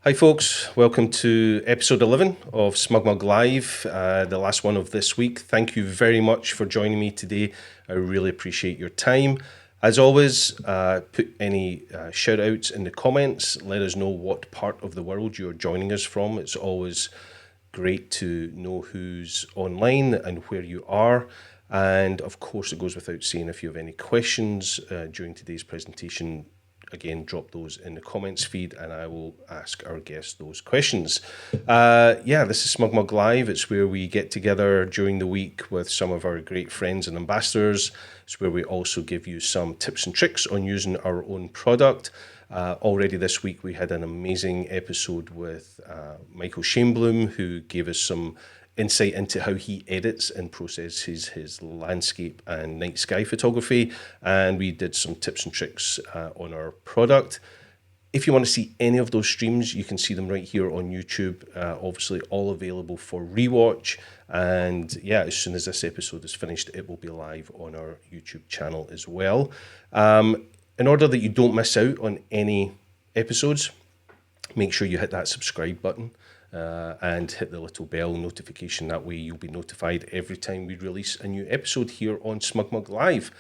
Hi folks, welcome to episode 11 of SmugMug Live, the last one of this week. Thank you very much for joining me today. I really appreciate your time. As always, put any shout outs in the comments. Let us know what part of the world you're joining us from. It's always great to know who's online and where you are. And of course, it goes without saying, if you have any questions during today's presentation, again, drop those in the comments feed and I will ask our guests those questions. This is SmugMug Live. It's where we get together during the week with some of our great friends and ambassadors. It's where we also give you some tips and tricks on using our own product. Already this week, we had an amazing episode with Michael Shainbloom, who gave us some insight into how he edits and processes his landscape and night sky photography. And we did some tips and tricks on our product. If you want to see any of those streams, you can see them right here on YouTube. Obviously, all available for rewatch. And yeah, as soon as this episode is finished, it will be live on our YouTube channel as well. In order that you don't miss out on any episodes, make sure you hit that subscribe button and hit the little bell notification. That way you'll be notified every time we release a new episode here on SmugMug Live.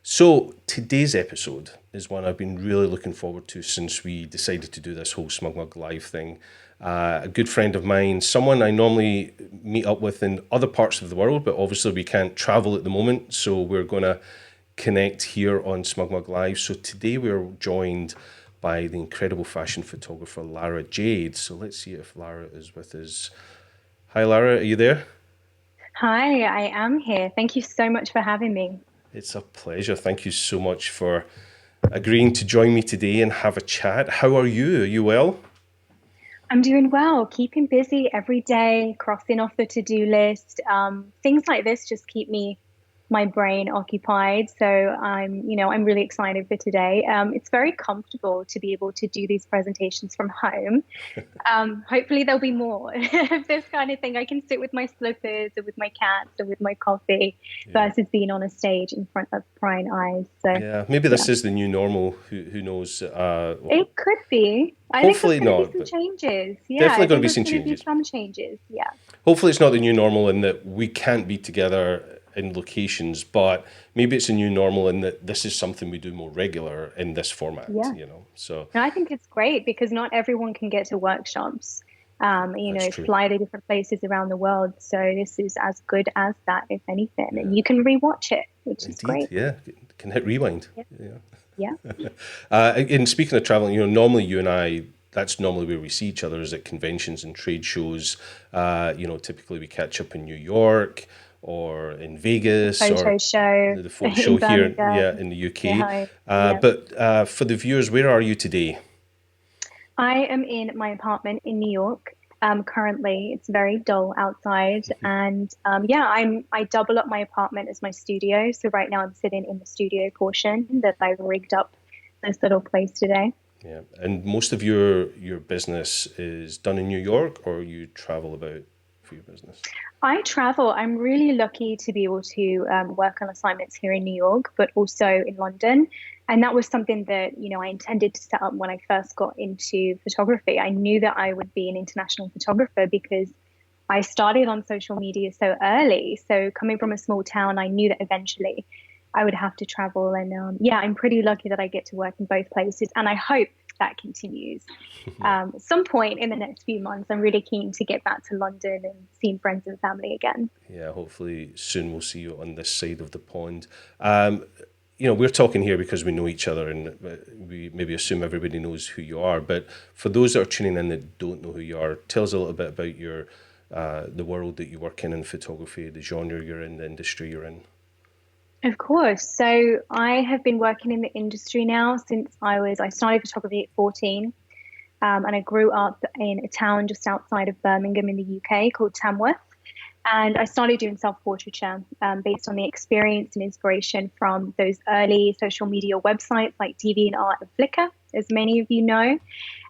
So today's episode is one I've been really looking forward to since we decided to do this whole SmugMug Live thing. A good friend of mine, someone I normally meet up with in other parts of the world, but obviously we can't travel at the moment, so we're going to connect here on SmugMug Live. So today we're joined by the incredible fashion photographer Lara Jade. So let's see if Lara is with us. Hi Lara, are you there? Hi, I am here. Thank you so much for having me. It's a pleasure. Thank you so much for agreeing to join me today and have a chat. How are you? Are you well? I'm doing well, keeping busy every day, crossing off the to-do list. Things like this just keep my brain occupied. So I'm really excited for today. It's very comfortable to be able to do these presentations from home. Hopefully there'll be more of this kind of thing. I can sit with my slippers or with my cats or with my coffee Yeah. versus being on a stage in front of prying eyes. So Yeah, maybe yeah, this is the new normal. Who knows? it could be. I think there's Hopefully going to be not, some but changes. Yeah, definitely I going to think be there's some going to be changes. some changes. Yeah. Hopefully it's not the new normal in that we can't be together in locations, but maybe it's a new normal in that this is something we do more regular in this format, Yeah. So And I think it's great because not everyone can get to workshops, that's true. fly to different places around the world. So this is as good as that, if anything. Yeah, And you can rewatch it, which is indeed. great. Yeah, can hit rewind. Yeah. Yeah. Yeah. And speaking of traveling, normally you and I, that's normally where we see each other is at conventions and trade shows. Typically we catch up in New York or in Vegas or Photo show the photo show in here, Birmingham. yeah, in the Yeah. UK. Hi. Yeah. But for the viewers, where are you today? I am in my apartment in New York. Currently, it's very dull outside, and I double up my apartment as my studio. So right now, I'm sitting in the studio portion that I've rigged up this little place today. Yeah, and most of your business is done in New York, or you travel about for your business? I travel. I'm really lucky to be able to work on assignments here in New York, but also in London. And that was something that, I intended to set up when I first got into photography. I knew that I would be an international photographer because I started on social media so early. So coming from a small town, I knew that eventually I would have to travel. And I'm pretty lucky that I get to work in both places. And I hope that continues. At some point in the next few months, I'm really keen to get back to London and seeing friends and family again. Yeah, hopefully soon we'll see you on this side of the pond. We're talking here because we know each other and we maybe assume everybody knows who you are. But for those that are tuning in that don't know who you are, tell us a little bit about your the world that you work in photography, the genre you're in, the industry you're in. Of course. So I have been working in the industry now since I started photography at 14. And I grew up in a town just outside of Birmingham in the UK called Tamworth. And I started doing self-portraiture based on the experience and inspiration from those early social media websites like DeviantArt and Flickr, as many of you know.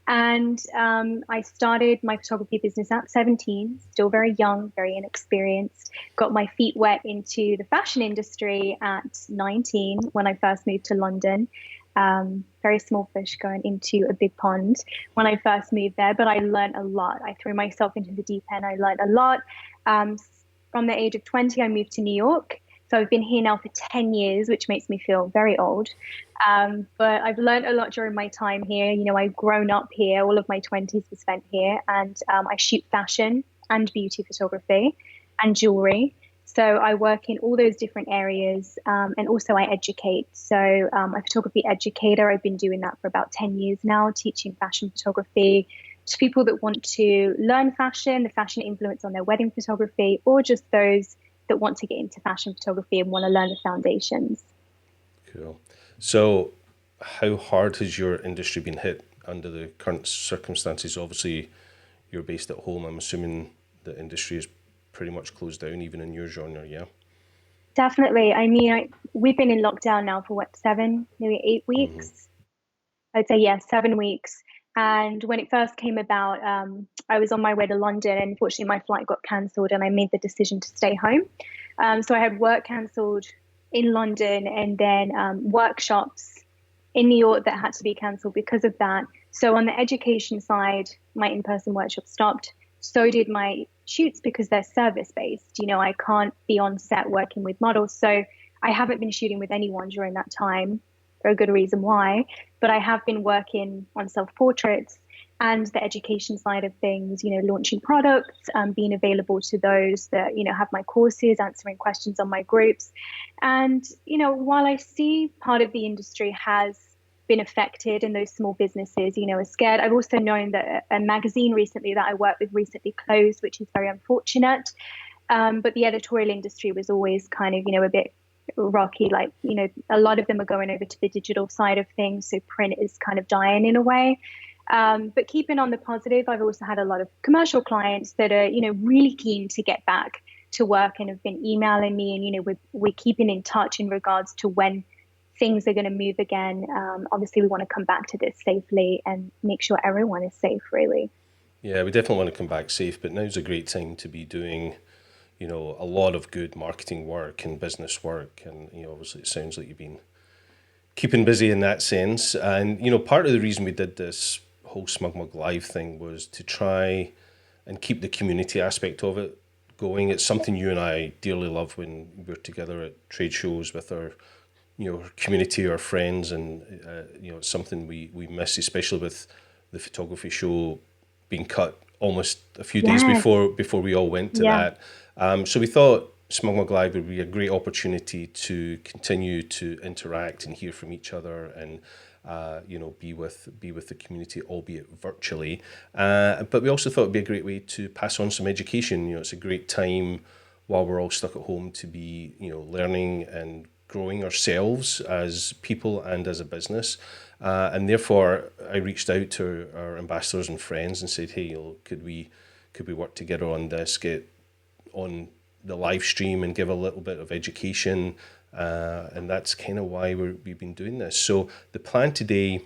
And I started my photography business at 17, still very young, very inexperienced. Got my feet wet into the fashion industry at 19 when I first moved to London. Very small fish going into a big pond when I first moved there, but I learned a lot. I threw myself into the deep end. I learned a lot. Um, from the age of 20, I moved to New York. So I've been here now for 10 years, which makes me feel very old. But I've learned a lot during my time here. I've grown up here. All of my 20s were spent here. And I shoot fashion and beauty photography and jewelry. So I work in all those different areas, and also I educate. So I'm a photography educator. I've been doing that for about 10 years now, teaching fashion photography to people that want to learn fashion, the fashion influence on their wedding photography, or just those that want to get into fashion photography and want to learn the foundations. Cool. So, how hard has your industry been hit under the current circumstances? Obviously, you're based at home. I'm assuming the industry is pretty much closed down, even in your genre, yeah? Definitely. I mean, we've been in lockdown now for what, seven, maybe 8 weeks? I'd say, yeah, 7 weeks. And when it first came about, I was on my way to London, and unfortunately, my flight got cancelled, and I made the decision to stay home. So I had work cancelled in London, and then workshops in New York that had to be cancelled because of that. So on the education side, my in-person workshop stopped. So did my shoots because they're service based. I can't be on set working with models. So I haven't been shooting with anyone during that time for a good reason why. But I have been working on self portraits and the education side of things, launching products, being available to those that, have my courses, answering questions on my groups. And, while I see part of the industry has been affected and those small businesses, are scared. I've also known that a magazine recently that I worked with recently closed, which is very unfortunate. But the editorial industry was always kind of, a bit rocky. Like, a lot of them are going over to the digital side of things. So print is kind of dying in a way. But keeping on the positive, I've also had a lot of commercial clients that are, really keen to get back to work and have been emailing me. And, we're keeping in touch in regards to when things are going to move again. Obviously, we want to come back to this safely and make sure everyone is safe, really. Yeah, we definitely want to come back safe, but now's a great time to be doing, a lot of good marketing work and business work. And, obviously it sounds like you've been keeping busy in that sense. And, part of the reason we did this whole SmugMug Live thing was to try and keep the community aspect of it going. It's something you and I dearly love when we're together at trade shows with our community, our friends, and it's something we miss, especially with the photography show being cut almost a few days Yes. before we all went to Yeah. that. So we thought SmugMug Live would be a great opportunity to continue to interact and hear from each other, and be with the community, albeit virtually. But we also thought it'd be a great way to pass on some education. It's a great time while we're all stuck at home to be learning and growing ourselves as people and as a business. And therefore, I reached out to our ambassadors and friends and said, "Hey, could we work together on this? Get on the live stream and give a little bit of education." And that's kind of why we've been doing this. So the plan today,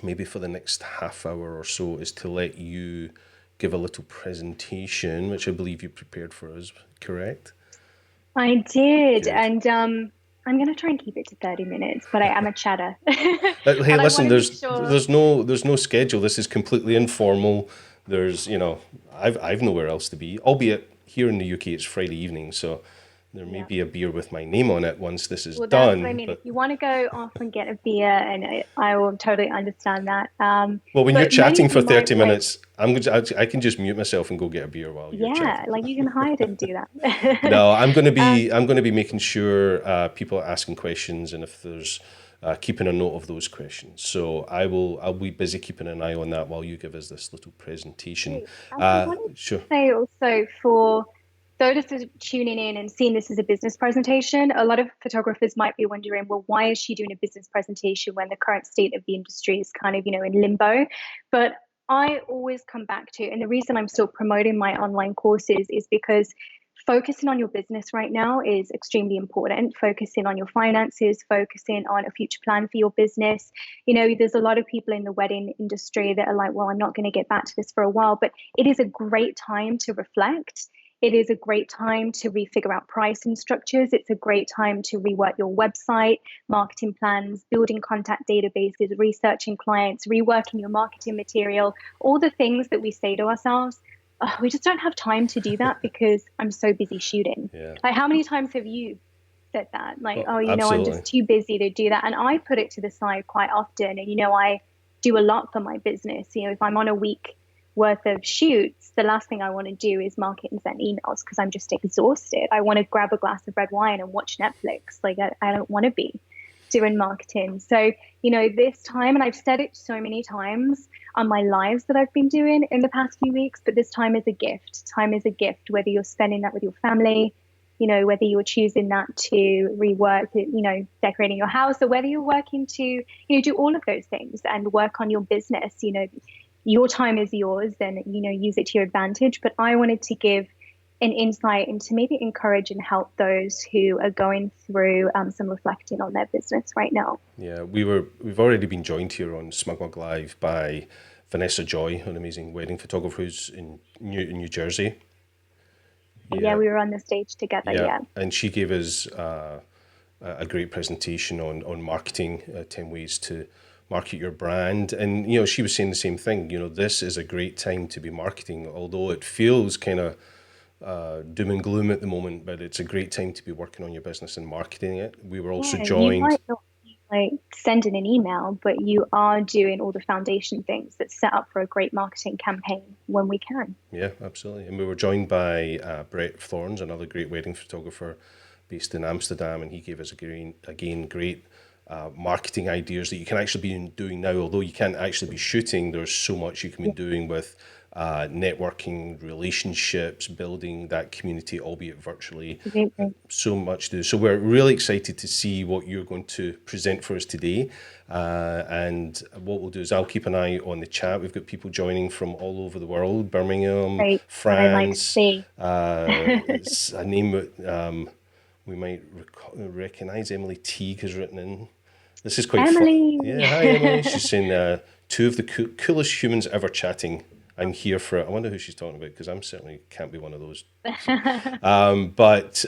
maybe for the next half hour or so, is to let you give a little presentation, which I believe you prepared for us, correct? I did. Good. And I'm going to try and keep it to 30 minutes, but I am a chatter. Hey, And I want listen, to make sure. there's no schedule. This is completely informal. There's, I've nowhere else to be, albeit here in the UK it's Friday evening, so there may Yeah. be a beer with my name on it once this is Well, that's what I done. mean. If But you want to go off and get a beer, and I will totally understand that. well, when you're But chatting for maybe my 30 like, minutes, I can just mute myself and go get a beer while you're yeah, chatting. like you can hide and do that. No, Um, I'm going to be making sure people are asking questions, and if there's keeping a note of those questions. So I'll be busy keeping an eye on that while you give us this little presentation. Great. And I wanted to Sure. say also for those that are tuning in and seeing this as a business presentation, a lot of photographers might be wondering, well, why is she doing a business presentation when the current state of the industry is kind of, in limbo? But I always come back to, and the reason I'm still promoting my online courses is because focusing on your business right now is extremely important. Focusing on your finances, focusing on a future plan for your business. There's a lot of people in the wedding industry that are like, well, I'm not going to get back to this for a while, but it is a great time to reflect. It is a great time to refigure out pricing structures. It's a great time to rework your website, marketing plans, building contact databases, researching clients, reworking your marketing material, all the things that we say to ourselves. "Oh, we just don't have time to do that because I'm so busy shooting." Yeah. Like, how many times have you said that? Like, Well, "Oh, I'm absolutely. just too busy to do that." And I put it to the side quite often. And, I do a lot for my business. If I'm on a week worth of shoots, the last thing I want to do is market and send emails because I'm just exhausted. I want to grab a glass of red wine and watch Netflix. Like, I don't want to be doing marketing. So, this time, and I've said it so many times on my lives that I've been doing in the past few weeks, but this time is a gift. Time is a gift, whether you're spending that with your family, whether you're choosing that to rework, decorating your house, or whether you're working to, do all of those things and work on your business. Your time is yours, and, use it to your advantage. But I wanted to give an insight into maybe encourage and help those who are going through some reflecting on their business right now. Yeah, we've already been joined here on SmugMug Live by Vanessa Joy, an amazing wedding photographer who's in New Jersey. Yeah, Yeah, we were on the stage together. yeah, Yeah. and she gave us a great presentation on marketing, 10 ways to market your brand. And she was saying the same thing. This is a great time to be marketing, although it feels kind of doom and gloom at the moment, but it's a great time to be working on your business and marketing it. We were also Yeah, you joined. might not be like sending an email, but you are doing all the foundation things that set up for a great marketing campaign when we can. Yeah, absolutely. And we were joined by Brett Thorns, another great wedding photographer based in Amsterdam, and he gave us again great marketing ideas that you can actually be doing now. Although you can't actually be shooting, there's so much you can be Yeah, doing with networking, relationships, building that community, albeit virtually. absolutely. So much to do. So we're really excited to see what you're going to present for us today. And what we'll do is I'll keep an eye on the chat. We've got people joining from all over the world: Birmingham, Great. What I'd like to France. see. It's a name that we might recognize. Emily Teague has written in. This is quite fun. Emily. Yeah, hi Emily. She's saying two of the coolest humans ever chatting. I'm here for it. I wonder who she's talking about because I'm certainly can't be one of those. But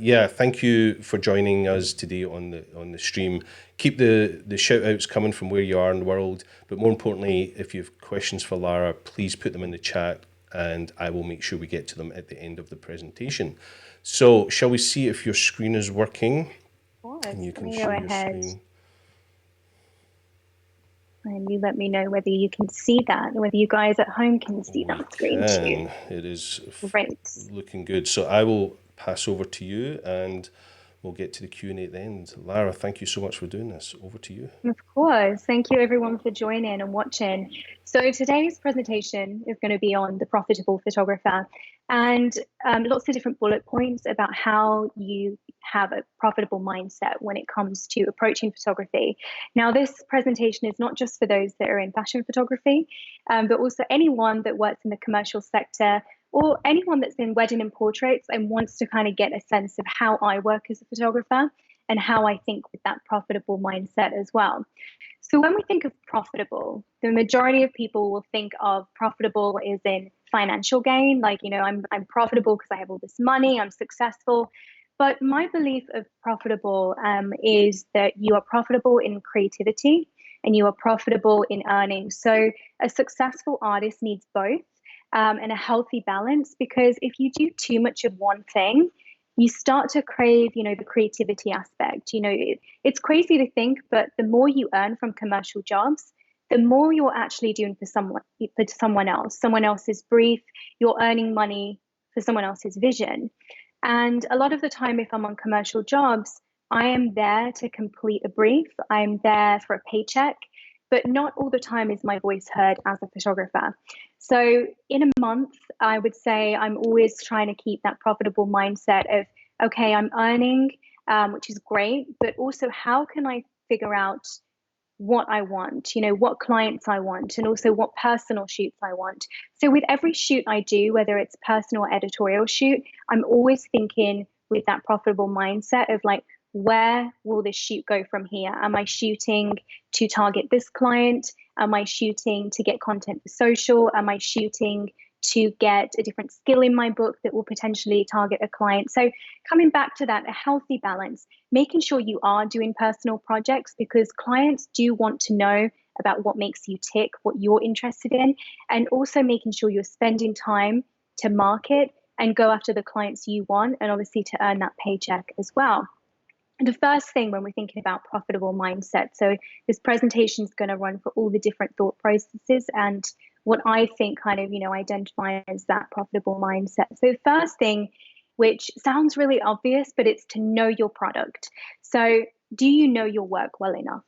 yeah, thank you for joining us today on the stream. Keep the shout outs coming from where you are in the world. But more importantly, if you have questions for Lara, please put them in the chat and I will make sure we get to them at the end of the presentation. So, shall we see if your screen is working? Of course. And you Let can me go share your ahead screen. and you let me know whether you can see that, and whether you guys at home can see We that screen too. can. It is Great. looking good. So I will pass over to you and we'll get to the Q&A at the end. Lara, thank you so much for doing this. Over to you. Of course. Thank you everyone for joining and watching. So today's presentation is going to be on the profitable photographer and lots of different bullet points about how you have a profitable mindset when it comes to approaching photography. Now, this presentation is not just for those that are in fashion photography, but also anyone that works in the commercial sector or anyone that's in wedding and portraits and wants to kind of get a sense of how I work as a photographer and how I think with that profitable mindset as well. So when we think of profitable, the majority of people will think of profitable as in financial gain, like, I'm profitable because I have all this money, I'm successful. But my belief of profitable is that you are profitable in creativity and you are profitable in earning. So a successful artist needs both and a healthy balance, because if you do too much of one thing, you start to crave, the creativity aspect. It's crazy to think, but the more you earn from commercial jobs, the more you're actually doing for someone else's brief. You're earning money for someone else's vision. And a lot of the time, if I'm on commercial jobs, I am there to complete a brief. I'm there for a paycheck, but not all the time is my voice heard as a photographer. So in a month, I would say I'm always trying to keep that profitable mindset of, okay, I'm earning, which is great, but also how can I figure out what I want, what clients I want, and also what personal shoots I want. So with every shoot I do, whether it's personal or editorial shoot, I'm always thinking with that profitable mindset of like, where will this shoot go from here? Am I shooting to target this client? Am I shooting to get content for social? Am I shooting to get a different skill in my book that will potentially target a client. So coming back to that, a healthy balance, making sure you are doing personal projects because clients do want to know about what makes you tick, what you're interested in, and also making sure you're spending time to market and go after the clients you want and obviously to earn that paycheck as well. And the first thing when we're thinking about profitable mindset, so this presentation is going to run for all the different thought processes and what I think kind of, identify as that profitable mindset. So the first thing, which sounds really obvious, but it's to know your product. So do you know your work well enough?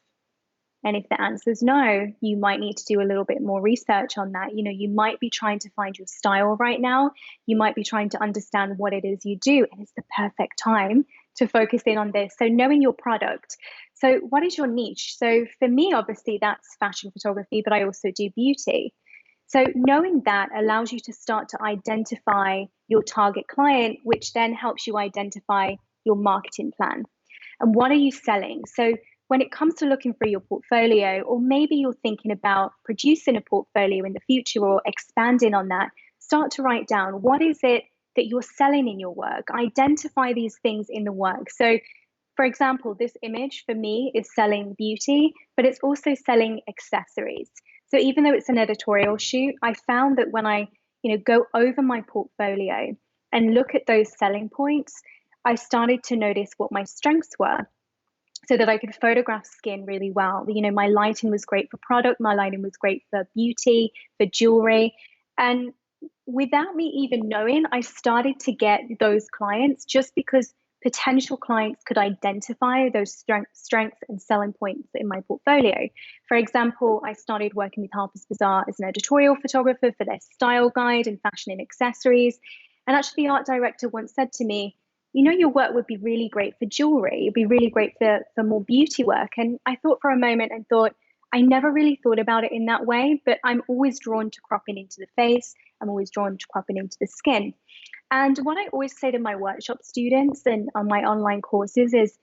And if the answer is no, you might need to do a little bit more research on that. You might be trying to find your style right now. You might be trying to understand what it is you do, and it's the perfect time to focus in on this. So knowing your product. So what is your niche? So for me, obviously, that's fashion photography, but I also do beauty. So knowing that allows you to start to identify your target client, which then helps you identify your marketing plan. And what are you selling? So when it comes to looking for your portfolio, or maybe you're thinking about producing a portfolio in the future or expanding on that, start to write down what is it that you're selling in your work. Identify these things in the work. So, for example, this image for me is selling beauty, but it's also selling accessories. So even though it's an editorial shoot, I found that when I, go over my portfolio and look at those selling points, I started to notice what my strengths were so that I could photograph skin really well. My lighting was great for product, my lighting was great for beauty, for jewelry. And without me even knowing, I started to get those clients just because potential clients could identify those strengths and selling points in my portfolio. For example, I started working with Harper's Bazaar as an editorial photographer for their style guide and fashion and accessories. And actually, the art director once said to me, your work would be really great for jewelry. It'd be really great for more beauty work. And I thought for a moment and thought, I never really thought about it in that way, but I'm always drawn to cropping into the face. I'm always drawn to cropping into the skin. And what I always say to my workshop students and on my online courses is,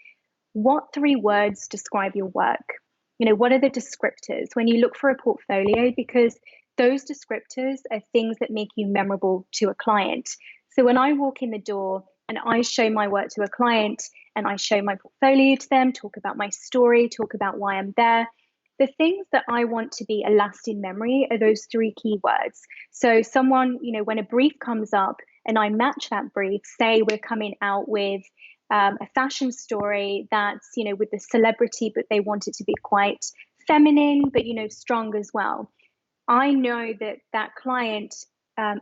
what 3 words describe your work? What are the descriptors when you look for a portfolio? Because those descriptors are things that make you memorable to a client. So when I walk in the door and I show my work to a client and I show my portfolio to them, talk about my story, talk about why I'm there, the things that I want to be a lasting memory are those 3 keywords. So someone, when a brief comes up and I match that brief, say we're coming out with a fashion story that's, with the celebrity, but they want it to be quite feminine, but, strong as well. I know that that client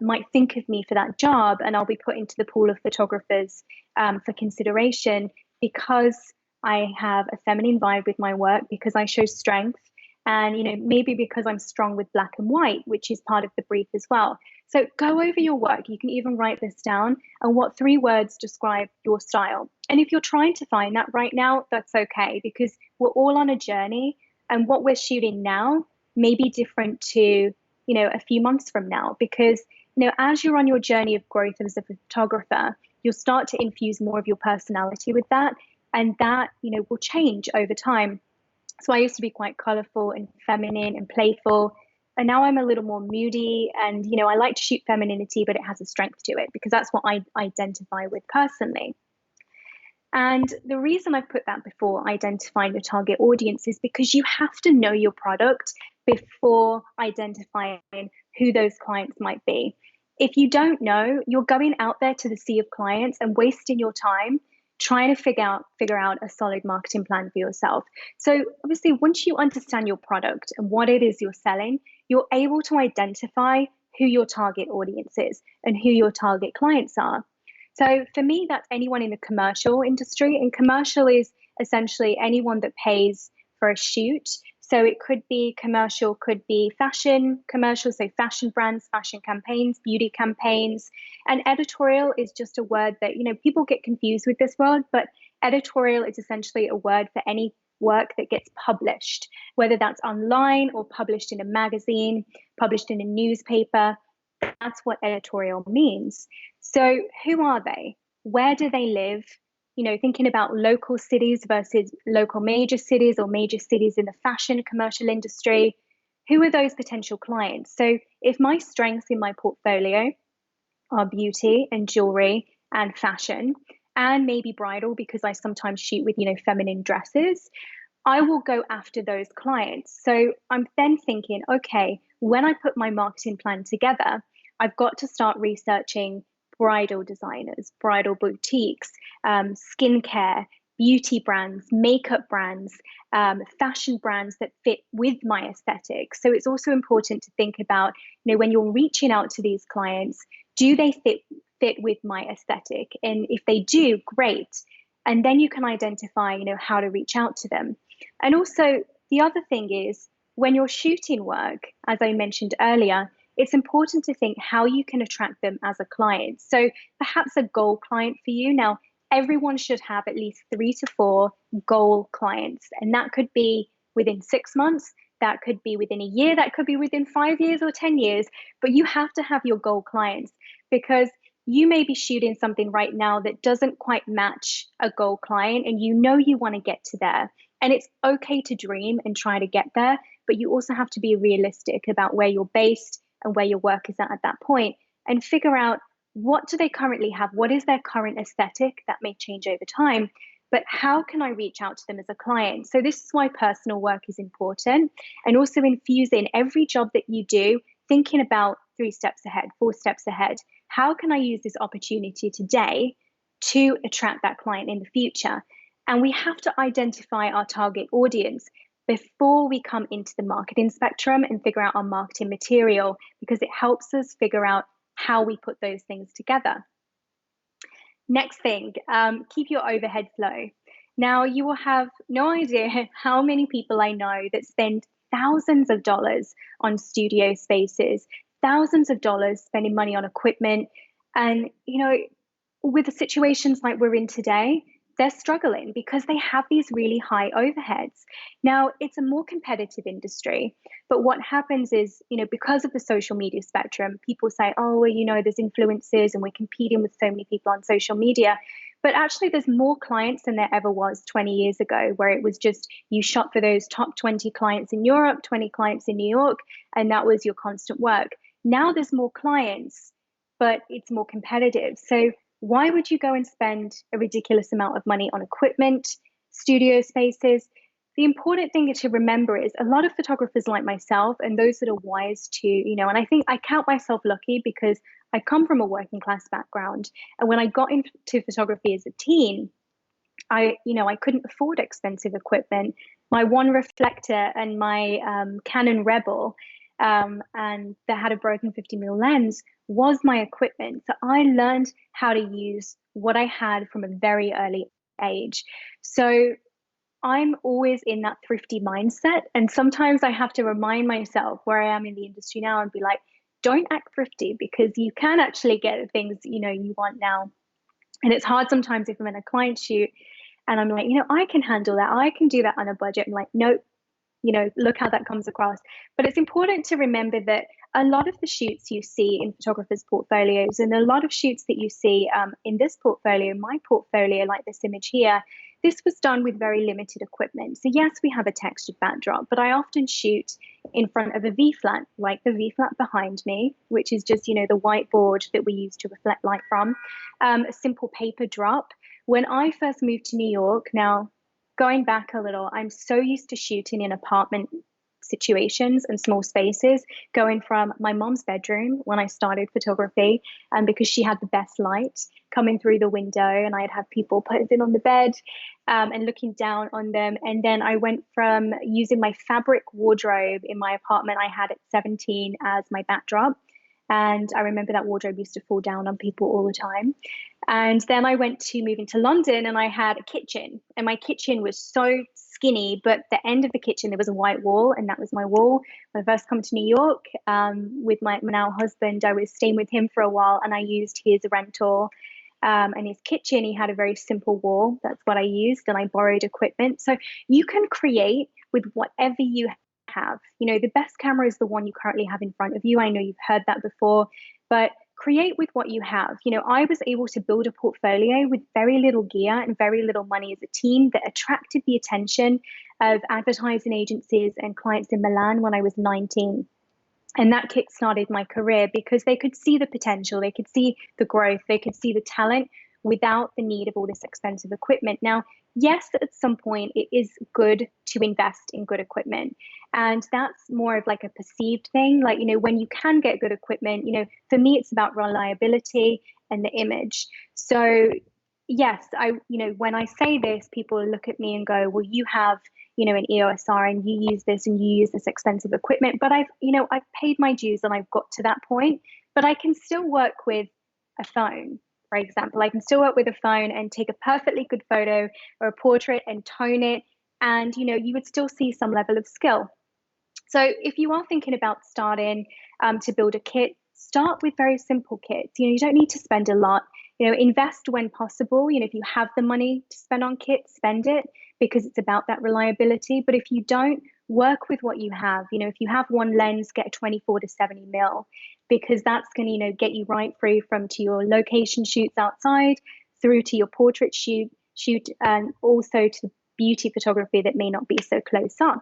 might think of me for that job, and I'll be put into the pool of photographers for consideration because I have a feminine vibe with my work, because I show strength, and maybe because I'm strong with black and white, which is part of the brief as well. So go over your work. You can even write this down, and what 3 words describe your style. And if you're trying to find that right now, that's okay, because we're all on a journey, and what we're shooting now may be different to a few months from now, because as you're on your journey of growth as a photographer, you'll start to infuse more of your personality with that, and that will change over time. So I used to be quite colorful and feminine and playful, and now I'm a little more moody, and I like to shoot femininity, but it has a strength to it because that's what I identify with personally. And the reason I put that before identifying your target audience is because you have to know your product before identifying who those clients might be. If you don't know, you're going out there to the sea of clients and wasting your time trying to figure out a solid marketing plan for yourself. So obviously, once you understand your product and what it is you're selling, you're able to identify who your target audience is and who your target clients are. So for me, that's anyone in the commercial industry, and commercial is essentially anyone that pays for a shoot. So it could be commercial, could be fashion commercial, so fashion brands, fashion campaigns, beauty campaigns. And editorial is just a word that, people get confused with this word, but editorial is essentially a word for any work that gets published, whether that's online or published in a magazine, published in a newspaper. That's what editorial means. So who are they? Where do they live? Thinking about local cities versus local major cities, or major cities in the fashion commercial industry. who are those potential clients? So if my strengths in my portfolio are beauty and jewelry and fashion and maybe bridal, because I sometimes shoot with, feminine dresses, I will go after those clients. So I'm then thinking, okay, when I put my marketing plan together, I've got to start researching bridal designers, bridal boutiques, skincare, beauty brands, makeup brands, fashion brands that fit with my aesthetic. So it's also important to think about, when you're reaching out to these clients, do they fit with my aesthetic? And if they do, great. And then you can identify, how to reach out to them. And also, the other thing is when you're shooting work, as I mentioned earlier, it's important to think how you can attract them as a client. So perhaps a goal client for you. Now, everyone should have at least 3 to 4 goal clients. And that could be within 6 months, that could be within a year, that could be within 5 years or 10 years. But you have to have your goal clients, because you may be shooting something right now that doesn't quite match a goal client, and you want to get to there. And it's okay to dream and try to get there, but you also have to be realistic about where you're based and where your work is at that point, and figure out, what do they currently have? What is their current aesthetic? That may change over time, but how can I reach out to them as a client? So this is why personal work is important, and also infusing every job that you do, thinking about 3 steps ahead, 4 steps ahead. How can I use this opportunity today to attract that client in the future? And we have to identify our target audience before we come into the marketing spectrum and figure out our marketing material, because it helps us figure out how we put those things together. Next thing, keep your overhead low. Now, you will have no idea how many people I know that spend thousands of dollars on studio spaces, thousands of dollars spending money on equipment. And, with the situations like we're in today, they're struggling because they have these really high overheads. Now, it's a more competitive industry, but what happens is, because of the social media spectrum, people say, oh, well, there's influencers and we're competing with so many people on social media. But actually, there's more clients than there ever was 20 years ago, where it was just you shot for those top 20 clients in Europe, 20 clients in New York, and that was your constant work. Now there's more clients, but it's more competitive. So why would you go and spend a ridiculous amount of money on equipment, studio spaces? The important thing to remember is a lot of photographers like myself, and those that are wise to, and I think I count myself lucky because I come from a working class background. And when I got into photography as a teen, I couldn't afford expensive equipment. My one reflector and my Canon Rebel, and that had a broken 50mm lens, was my equipment. So I learned how to use what I had from a very early age. So I'm always in that thrifty mindset. And sometimes I have to remind myself where I am in the industry now and be like, don't act thrifty, because you can actually get the things, you want now. And it's hard sometimes if I'm in a client shoot and I'm like, I can handle that. I can do that on a budget. I'm like, nope, look how that comes across. But it's important to remember that a lot of the shoots you see in photographers' portfolios, and a lot of shoots that you see in this portfolio, my portfolio, like this image here, this was done with very limited equipment. So yes, we have a textured backdrop, but I often shoot in front of a V-flat, like the V-flat behind me, which is just, the whiteboard that we use to reflect light from, a simple paper drop. When I first moved to New York, now going back a little, I'm so used to shooting in apartment situations and small spaces, going from my mom's bedroom when I started photography, and because she had the best light coming through the window, and I'd have people posing on the bed and looking down on them. And then I went from using my fabric wardrobe in my apartment I had at 17 as my backdrop. And I remember that wardrobe used to fall down on people all the time. And then I went to moving to London, and I had a kitchen, and my kitchen was so skinny, but the end of the kitchen, there was a white wall, and that was my wall. When I first come to New York with my now husband, I was staying with him for a while, and I used his rental and his kitchen. He had a very simple wall. That's what I used, and I borrowed equipment. So you can create with whatever you have. The best camera is the one you currently have in front of you. I know you've heard that before, but create with what you have. I was able to build a portfolio with very little gear and very little money as a team that attracted the attention of advertising agencies and clients in Milan when I was 19. And that kickstarted my career because they could see the potential, they could see the growth, they could see the talent without the need of all this expensive equipment. Now, yes, at some point it is good to invest in good equipment. And that's more of like a perceived thing. Like, when you can get good equipment, for me, it's about reliability and the image. So, yes, when I say this, people look at me and go, well, you have an EOSR and you use this and you use this expensive equipment. But I've paid my dues and I've got to that point. But I can still work with a phone, for example. I can still work with a phone and take a perfectly good photo or a portrait and tone it. And, you would still see some level of skill. So if you are thinking about starting to build a kit, start with very simple kits. You don't need to spend a lot. Invest when possible. If you have the money to spend on kits, spend it because it's about that reliability. But if you don't, work with what you have. If you have one lens, get a 24 to 70 mil because that's going to, get you right through from to your location shoots outside through to your portrait shoot, and also to beauty photography that may not be so close up.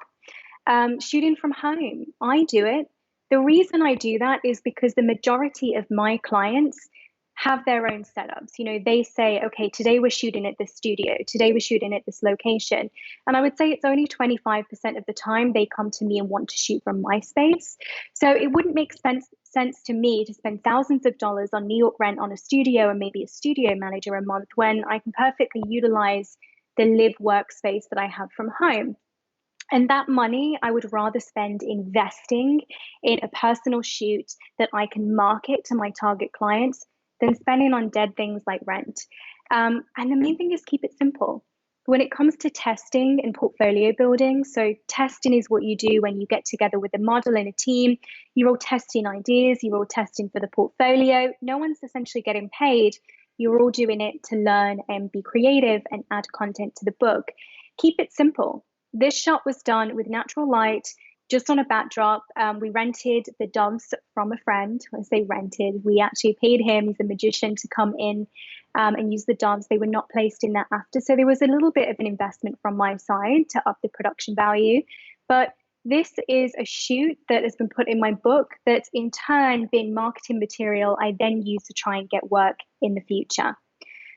Shooting from home, I do it. The reason I do that is because the majority of my clients have their own setups. They say, okay, today we're shooting at this studio, today we're shooting at this location. And I would say it's only 25% of the time they come to me and want to shoot from my space. So it wouldn't make sense to me to spend thousands of dollars on New York rent on a studio and maybe a studio manager a month when I can perfectly utilize the live workspace that I have from home. And that money I would rather spend investing in a personal shoot that I can market to my target clients than spending on dead things like rent. And the main thing is keep it simple. When it comes to testing and portfolio building, so testing is what you do when you get together with a model and a team. You're all testing ideas, you're all testing for the portfolio. No one's essentially getting paid. You're all doing it to learn and be creative and add content to the book. Keep it simple. This shot was done with natural light, just on a backdrop. We rented the doves from a friend. When I say rented, we actually paid him, he's a magician, to come in and use the doves. They were not placed in that after. So there was a little bit of an investment from my side to up the production value. But this is a shoot that has been put in my book that's in turn been marketing material I then use to try and get work in the future.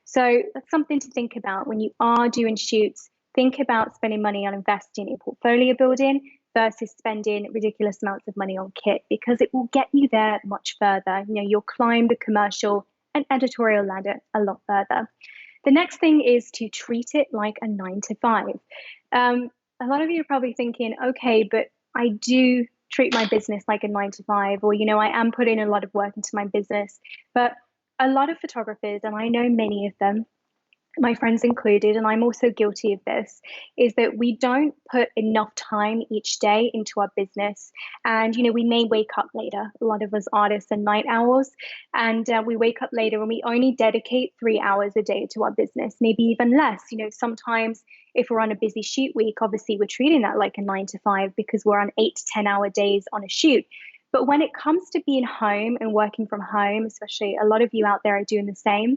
So that's something to think about when you are doing shoots. Think about spending money on investing in portfolio building versus spending ridiculous amounts of money on kit because it will get you there much further. You'll climb the commercial and editorial ladder a lot further. The next thing is to treat it like a 9 to 5. A lot of you are probably thinking, okay, but I do treat my business like a 9 to 5, or, I am putting a lot of work into my business. But a lot of photographers, and I know many of them, my friends included, and I'm also guilty of this, is that we don't put enough time each day into our business. And, we may wake up later. A lot of us artists are night owls, and we wake up later and we only dedicate 3 hours a day to our business, maybe even less. Sometimes if we're on a busy shoot week, obviously we're treating that like a 9 to 5 because we're on 8 to 10 hour days on a shoot. But when it comes to being home and working from home, especially a lot of you out there are doing the same,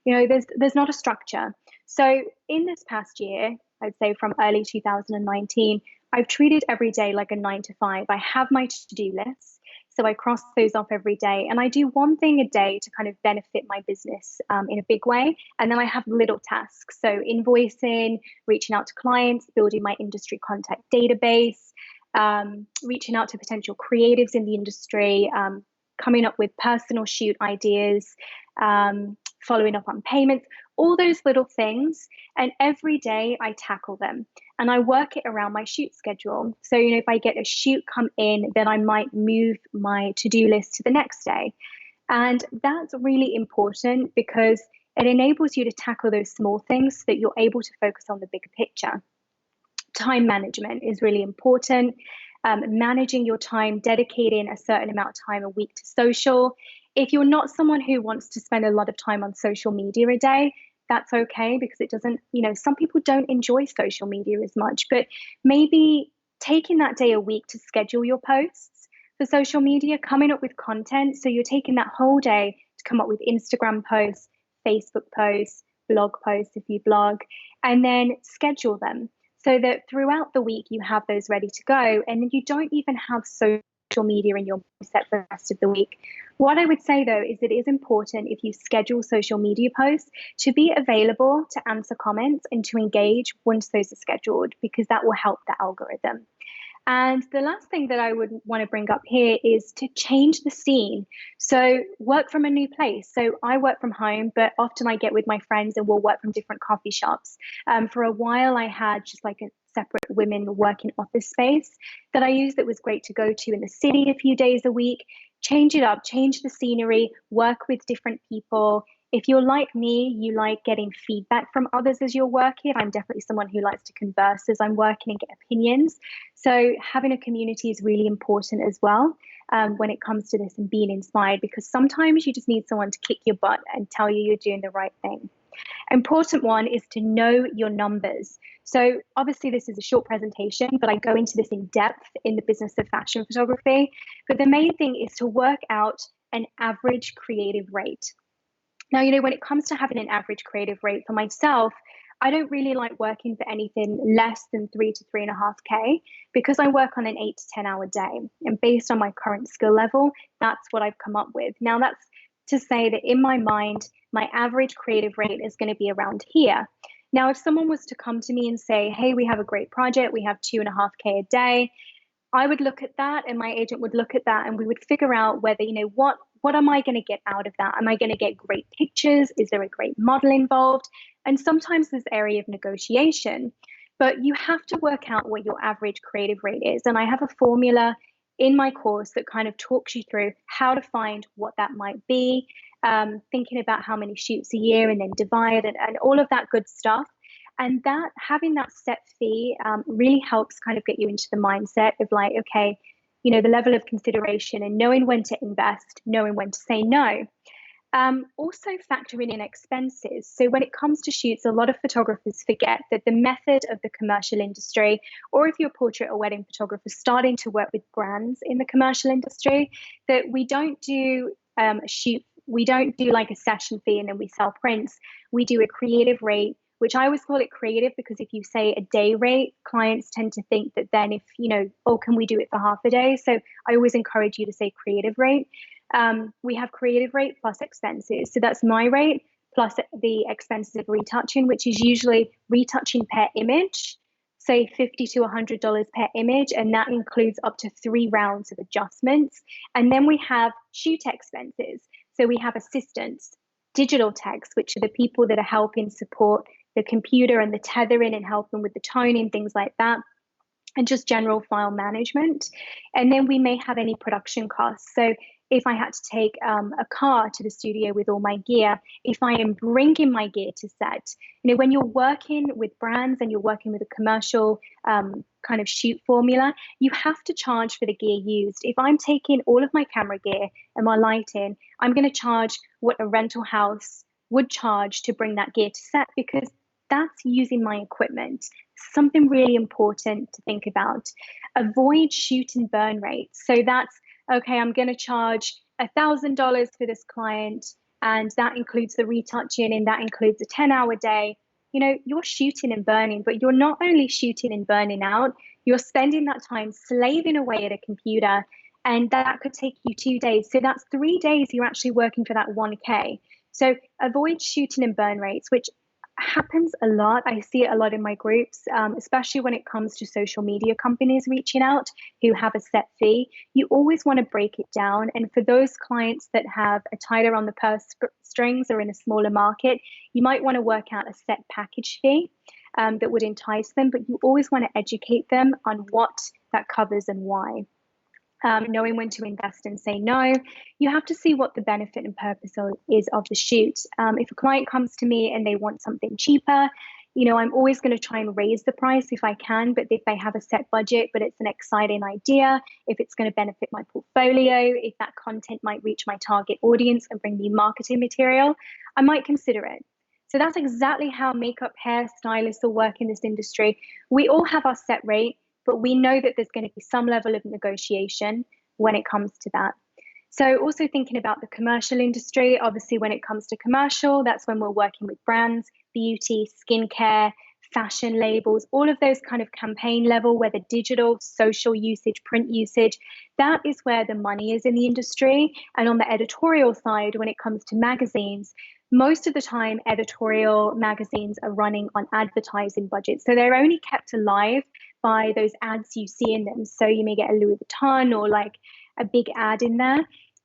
there's not a structure. So in this past year, I'd say from early 2019, I've treated every day like a 9 to 5. I have my to-do lists. So I cross those off every day. And I do one thing a day to kind of benefit my business in a big way. And then I have little tasks. So invoicing, reaching out to clients, building my industry contact database, reaching out to potential creatives in the industry, coming up with personal shoot ideas, following up on payments, all those little things. And every day I tackle them and I work it around my shoot schedule. So, if I get a shoot come in, then I might move my to-do list to the next day. And that's really important because it enables you to tackle those small things so that you're able to focus on the bigger picture. Time management is really important. Managing your time, dedicating a certain amount of time a week to social. If you're not someone who wants to spend a lot of time on social media a day, that's okay because it doesn't, some people don't enjoy social media as much, but maybe taking that day a week to schedule your posts for social media, coming up with content. So you're taking that whole day to come up with Instagram posts, Facebook posts, blog posts if you blog, and then schedule them so that throughout the week you have those ready to go and you don't even have social media in your mindset for the rest of the week. What I would say though is it is important if you schedule social media posts to be available to answer comments and to engage once those are scheduled, because that will help the algorithm. And the last thing that I would want to bring up here is to change the scene. So work from a new place. So I work from home, but often I get with my friends and we'll work from different coffee shops. For a while, I had just like a separate women working office space that I used that was great to go to in the city a few days a week. Change it up, change the scenery, work with different people. If you're like me, you like getting feedback from others as you're working. I'm definitely someone who likes to converse as I'm working and get opinions. So having a community is really important as well when it comes to this and being inspired, because sometimes you just need someone to kick your butt and tell you you're doing the right thing. Important one is to know your numbers. So obviously this is a short presentation, but I go into this in depth in the business of fashion photography. But the main thing is to work out an average creative rate. Now, when it comes to having an average creative rate for myself, I don't really like working for anything less than 3 to 3.5K because I work on an 8 to 10 hour day. And based on my current skill level, that's what I've come up with. Now, that's to say that in my mind, my average creative rate is going to be around here. Now, if someone was to come to me and say, hey, we have a great project, we have 2.5K a day, I would look at that and my agent would look at that and we would figure out whether, what am I going to get out of that? Am I going to get great pictures? Is there a great model involved? And sometimes there's area of negotiation, but you have to work out what your average creative rate is. And I have a formula in my course that kind of talks you through how to find what that might be, thinking about how many shoots a year and then divide and all of that good stuff. And that having that set fee really helps kind of get you into the mindset of like, okay, the level of consideration and knowing when to invest, knowing when to say no. Also factoring in expenses. So when it comes to shoots, a lot of photographers forget that the method of the commercial industry, or if you're a portrait or wedding photographer starting to work with brands in the commercial industry, that we don't do a shoot, we don't do like a session fee and then we sell prints. We do a creative rate, which I always call it creative because if you say a day rate, clients tend to think that then if, oh, can we do it for half a day? So I always encourage you to say creative rate. We have creative rate plus expenses. So that's my rate plus the expenses of retouching, which is usually retouching per image, say $50 to $100 per image. And that includes up to 3 rounds of adjustments. And then we have shoot expenses. So we have assistants, digital techs, which are the people that are helping support the computer and the tethering and helping with the toning, things like that, and just general file management. And then we may have any production costs. So if I had to take a car to the studio with all my gear, if I am bringing my gear to set, when you're working with brands and you're working with a commercial kind of shoot formula, you have to charge for the gear used. If I'm taking all of my camera gear and my lighting, I'm going to charge what a rental house would charge to bring that gear to set because that's using my equipment. Something really important to think about. Avoid shoot and burn rates. So that's, okay, I'm going to charge $1,000 for this client, and that includes the retouching, and that includes a 10-hour day. You're shooting and burning, but you're not only shooting and burning out, you're spending that time slaving away at a computer, and that could take you 2 days. So that's 3 days you're actually working for that 1K. So avoid shooting and burn rates, which happens a lot. I see it a lot in my groups, especially when it comes to social media companies reaching out who have a set fee. You always want to break it down. And for those clients that have a tighter on the purse strings or in a smaller market, you might want to work out a set package fee that would entice them, but you always want to educate them on what that covers and why. Knowing when to invest and say no. You have to see what the benefit and purpose is of the shoot. If a client comes to me and they want something cheaper, I'm always going to try and raise the price if I can, but if they have a set budget, but it's an exciting idea, if it's going to benefit my portfolio, if that content might reach my target audience and bring me marketing material, I might consider it. So that's exactly how makeup, hair stylists will work in this industry. We all have our set rate, but we know that there's going to be some level of negotiation when it comes to that. So also thinking about the commercial industry, obviously when it comes to commercial, that's when we're working with brands, beauty, skincare, fashion labels, all of those kind of campaign level, whether digital, social usage, print usage, that is where the money is in the industry. And on the editorial side, when it comes to magazines, most of the time editorial magazines are running on advertising budgets. So they're only kept alive by those ads you see in them. So you may get a Louis Vuitton or like a big ad in there,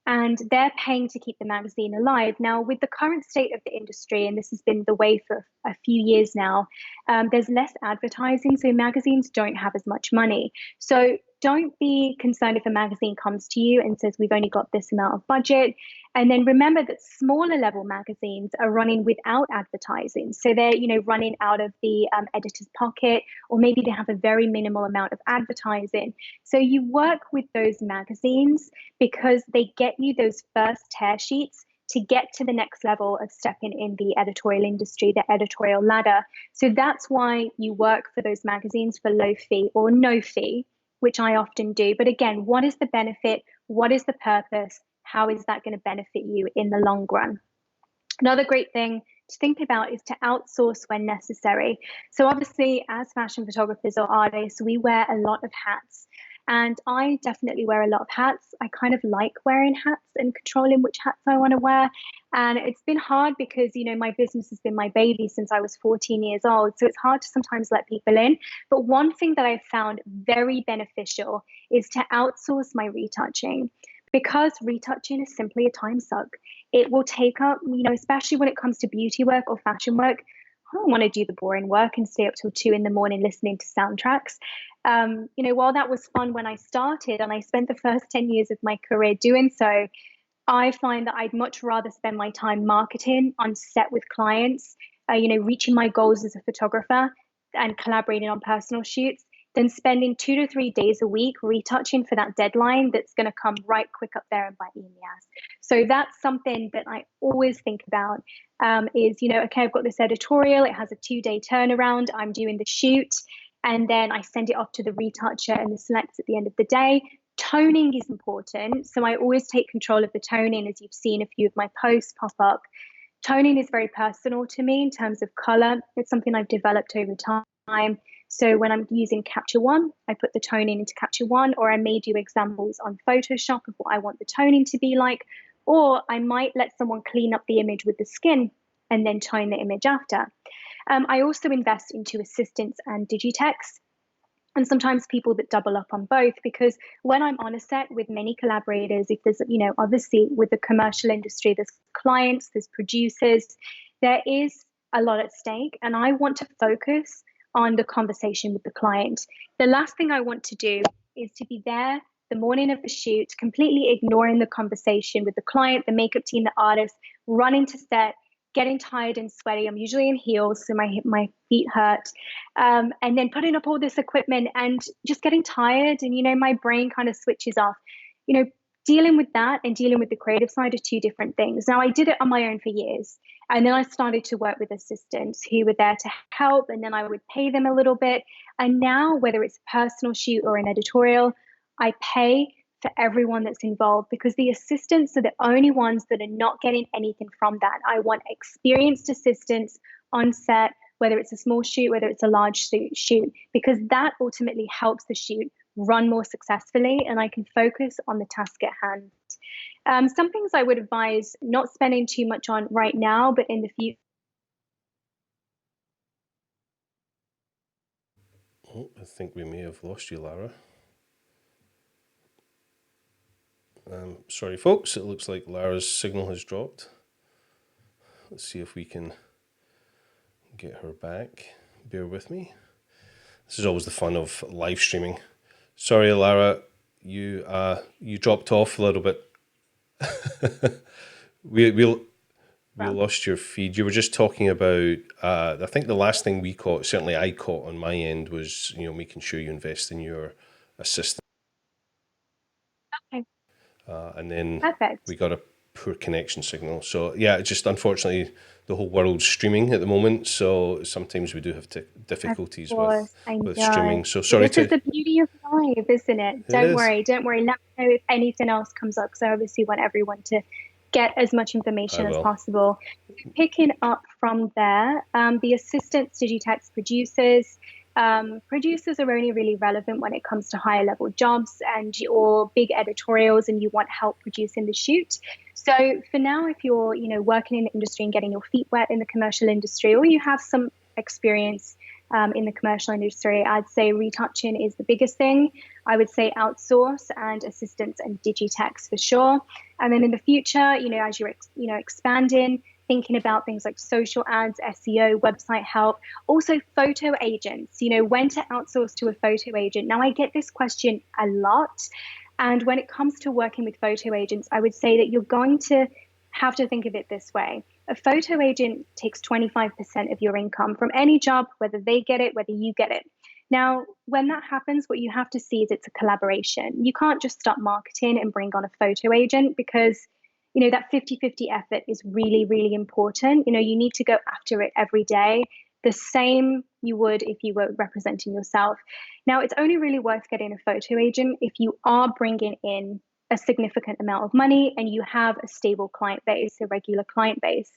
and they're paying to keep the magazine alive. Now, with the current state of the industry, and this has been the way for a few years now, there's less advertising, so magazines don't have as much money. So don't be concerned if a magazine comes to you and says, we've only got this amount of budget. And then remember that smaller level magazines are running without advertising. So they're, running out of the editor's pocket, or maybe they have a very minimal amount of advertising. So you work with those magazines because they get you those first tear sheets to get to the next level of stepping in the editorial industry, the editorial ladder. So that's why you work for those magazines for low fee or no fee, which I often do. But again, what is the benefit? What is the purpose? How is that going to benefit you in the long run? Another great thing to think about is to outsource when necessary. So obviously, as fashion photographers or artists, we wear a lot of hats. And I definitely wear a lot of hats. I kind of like wearing hats and controlling which hats I want to wear. And it's been hard because, my business has been my baby since I was 14 years old. So it's hard to sometimes let people in. But one thing that I've found very beneficial is to outsource my retouching, because retouching is simply a time suck. It will take up, especially when it comes to beauty work or fashion work. I don't want to do the boring work and stay up till 2 in the morning listening to soundtracks. While that was fun when I started and I spent the first 10 years of my career doing so, I find that I'd much rather spend my time marketing on set with clients, reaching my goals as a photographer and collaborating on personal shoots than spending 2 to 3 days a week retouching for that deadline that's going to come right quick up there and bite me in the ass. So that's something that I always think about is, okay, I've got this editorial. It has a 2-day turnaround. I'm doing the shoot and then I send it off to the retoucher and the selects at the end of the day. Toning is important. So I always take control of the toning, as you've seen a few of my posts pop up. Toning is very personal to me in terms of color. It's something I've developed over time. So when I'm using Capture One, I put the toning into Capture One, or I may do examples on Photoshop of what I want the toning to be like, or I might let someone clean up the image with the skin and then tone the image after. I also invest into assistants and digitex, and sometimes people that double up on both, because when I'm on a set with many collaborators, if there's, obviously with the commercial industry, there's clients, there's producers, there is a lot at stake, and I want to focus on the conversation with the client. The last thing I want to do is to be there the morning of the shoot, completely ignoring the conversation with the client, the makeup team, the artist, running to set, getting tired and sweaty. I'm usually in heels, so my feet hurt. And then putting up all this equipment and just getting tired, and my brain kind of switches off. Dealing with that and dealing with the creative side are two different things. Now, I did it on my own for years, and then I started to work with assistants who were there to help, and then I would pay them a little bit. And now, whether it's a personal shoot or an editorial, I pay for everyone that's involved, because the assistants are the only ones that are not getting anything from that. I want experienced assistants on set, whether it's a small shoot, whether it's a large shoot, because that ultimately helps the shoot run more successfully and I can focus on the task at hand. Some things I would advise not spending too much on right now, but in the future. Oh, I think we may have lost you, Lara. Sorry, folks. It looks like Lara's signal has dropped. Let's see if we can get her back. Bear with me. This is always the fun of live streaming. Sorry, Lara, you dropped off a little bit. we lost your feed. You were just talking about. I think the last thing we caught, certainly I caught on my end, was making sure you invest in your assistant. Okay, And then perfect. we got a poor connection signal. So yeah, it's just unfortunately the whole world's streaming at the moment. So sometimes we do have Of difficulties course, I with know. streaming. So But sorry this is to. the beauty of life, isn't it? It is. Don't worry. Let me know if anything else comes up, because I obviously want everyone to get as much I information as will. possible. Picking up from there, the assistants, digitex producers. Producers are only really relevant when it comes to higher level jobs and or big editorials, and you want help producing the shoot. So for now, if you're working in the industry and getting your feet wet in the commercial industry, or you have some experience in the commercial industry, I'd say retouching is the biggest thing. I would say outsource and assistance and digitex for sure. And then in the future, as you're expanding, thinking about things like social ads, SEO, website help, also photo agents, when to outsource to a photo agent. Now, I get this question a lot. And when it comes to working with photo agents, I would say that you're going to have to think of it this way. A photo agent takes 25% of your income from any job, whether they get it, whether you get it. Now, when that happens, what you have to see is it's a collaboration. You can't just start marketing and bring on a photo agent, because that 50-50 effort is really, really important. You need to go after it every day, the same you would if you were representing yourself. Now, it's only really worth getting a photo agent if you are bringing in a significant amount of money and you have a stable client base, a regular client base.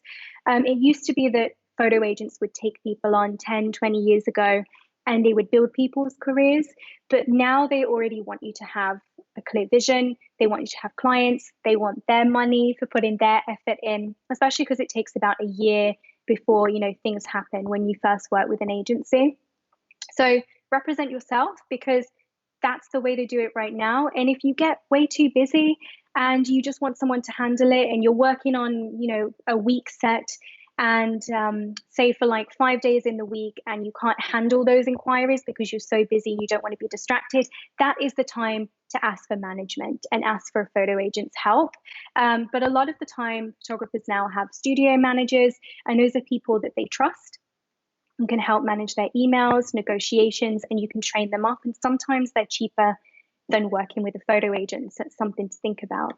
It used to be that photo agents would take people on 10, 20 years ago, and they would build people's careers. But now they already want you to have a clear vision. They want you to have clients. They want their money for putting their effort in, especially because it takes about a year before things happen when you first work with an agency. So represent yourself, because that's the way to do it right now. And if you get way too busy and you just want someone to handle it, and you're working on a week set, and say for like 5 days in the week, and you can't handle those inquiries because you're so busy, you don't want to be distracted, that is the time to ask for management and ask for a photo agent's help. But a lot of the time, photographers now have studio managers, and those are people that they trust and can help manage their emails, negotiations, and you can train them up. And sometimes they're cheaper than working with a photo agent. So it's something to think about.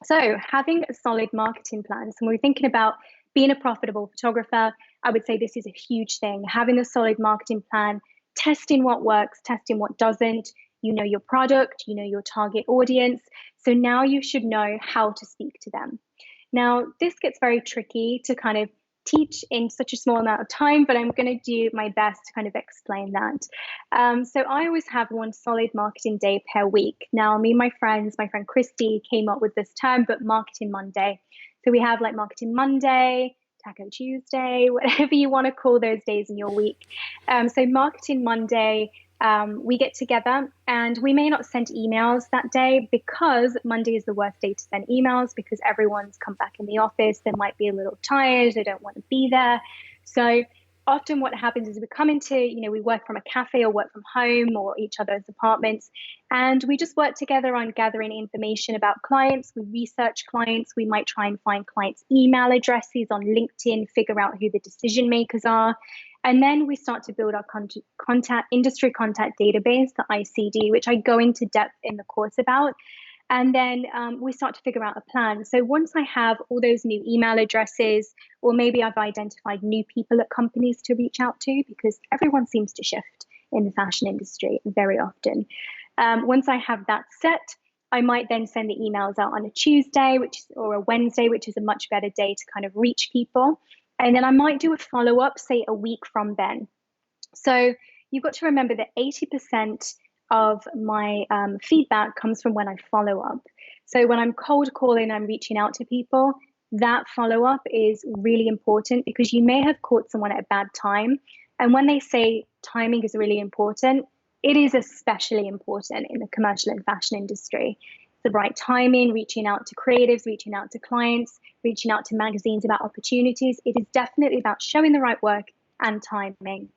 So having a solid marketing plan. So when we're thinking about being a profitable photographer, I would say this is a huge thing. Having a solid marketing plan, testing what works, testing what doesn't. You know your product, you know your target audience. So now you should know how to speak to them. Now, this gets very tricky to kind of teach in such a small amount of time, but I'm going to do my best to kind of explain that. So I always have one solid marketing day per week. Now, me and my friend Christy, came up with this term, but Marketing Monday. So we have like Marketing Monday, Taco Tuesday, whatever you want to call those days in your week. So Marketing Monday, we get together, and we may not send emails that day, because Monday is the worst day to send emails, because everyone's come back in the office. They might be a little tired. They don't want to be there. So often what happens is we come into, we work from a cafe or work from home or each other's apartments, and we just work together on gathering information about clients. We research clients. We might try and find clients' email addresses on LinkedIn, figure out who the decision makers are. And then we start to build our industry contact database, the ICD, which I go into depth in the course about. And then we start to figure out a plan. So once I have all those new email addresses, or maybe I've identified new people at companies to reach out to, because everyone seems to shift in the fashion industry very often. Once I have that set, I might then send the emails out on a Tuesday, or a Wednesday, which is a much better day to kind of reach people. And then I might do a follow-up, say a week from then. So you've got to remember that 80% of my feedback comes from when I follow up. So when I'm cold calling, I'm reaching out to people, that follow-up is really important, because you may have caught someone at a bad time. And when they say timing is really important, it is especially important in the commercial and fashion industry. The right timing, reaching out to creatives, reaching out to clients, reaching out to magazines about opportunities. It is definitely about showing the right work and timing.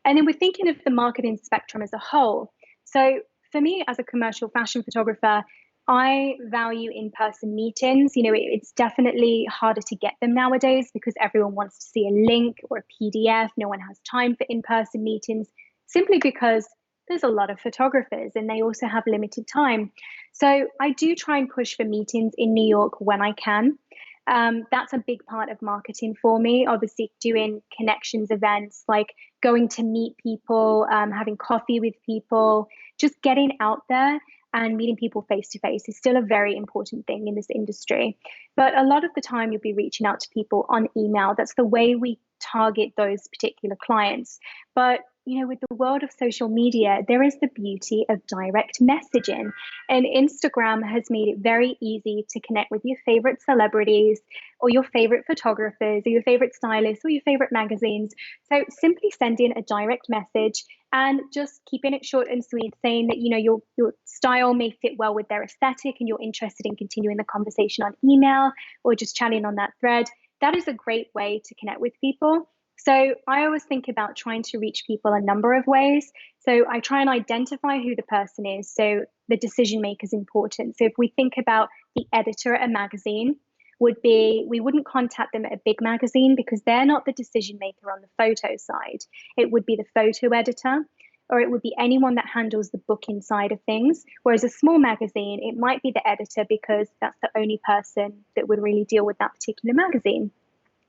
And then we're thinking of the marketing spectrum as a whole. So for me, as a commercial fashion photographer, I value in-person meetings. It's definitely harder to get them nowadays, because everyone wants to see a link or a PDF. No one has time for in-person meetings, simply because there's a lot of photographers and they also have limited time. So I do try and push for meetings in New York when I can. That's a big part of marketing for me. Obviously, doing connections events, like going to meet people, having coffee with people, just getting out there and meeting people face to face is still a very important thing in this industry. But a lot of the time, you'll be reaching out to people on email. That's the way we target those particular clients. But with the world of social media, there is the beauty of direct messaging. And Instagram has made it very easy to connect with your favorite celebrities or your favorite photographers or your favorite stylists or your favorite magazines. So simply sending a direct message and just keeping it short and sweet, saying that your style may fit well with their aesthetic and you're interested in continuing the conversation on email or just chatting on that thread. That is a great way to connect with people. So I always think about trying to reach people a number of ways. So I try and identify who the person is. So the decision maker is important. So if we think about the editor at a magazine, we wouldn't contact them at a big magazine because they're not the decision maker on the photo side. It would be the photo editor, or it would be anyone that handles the booking side of things. Whereas a small magazine, it might be the editor because that's the only person that would really deal with that particular magazine.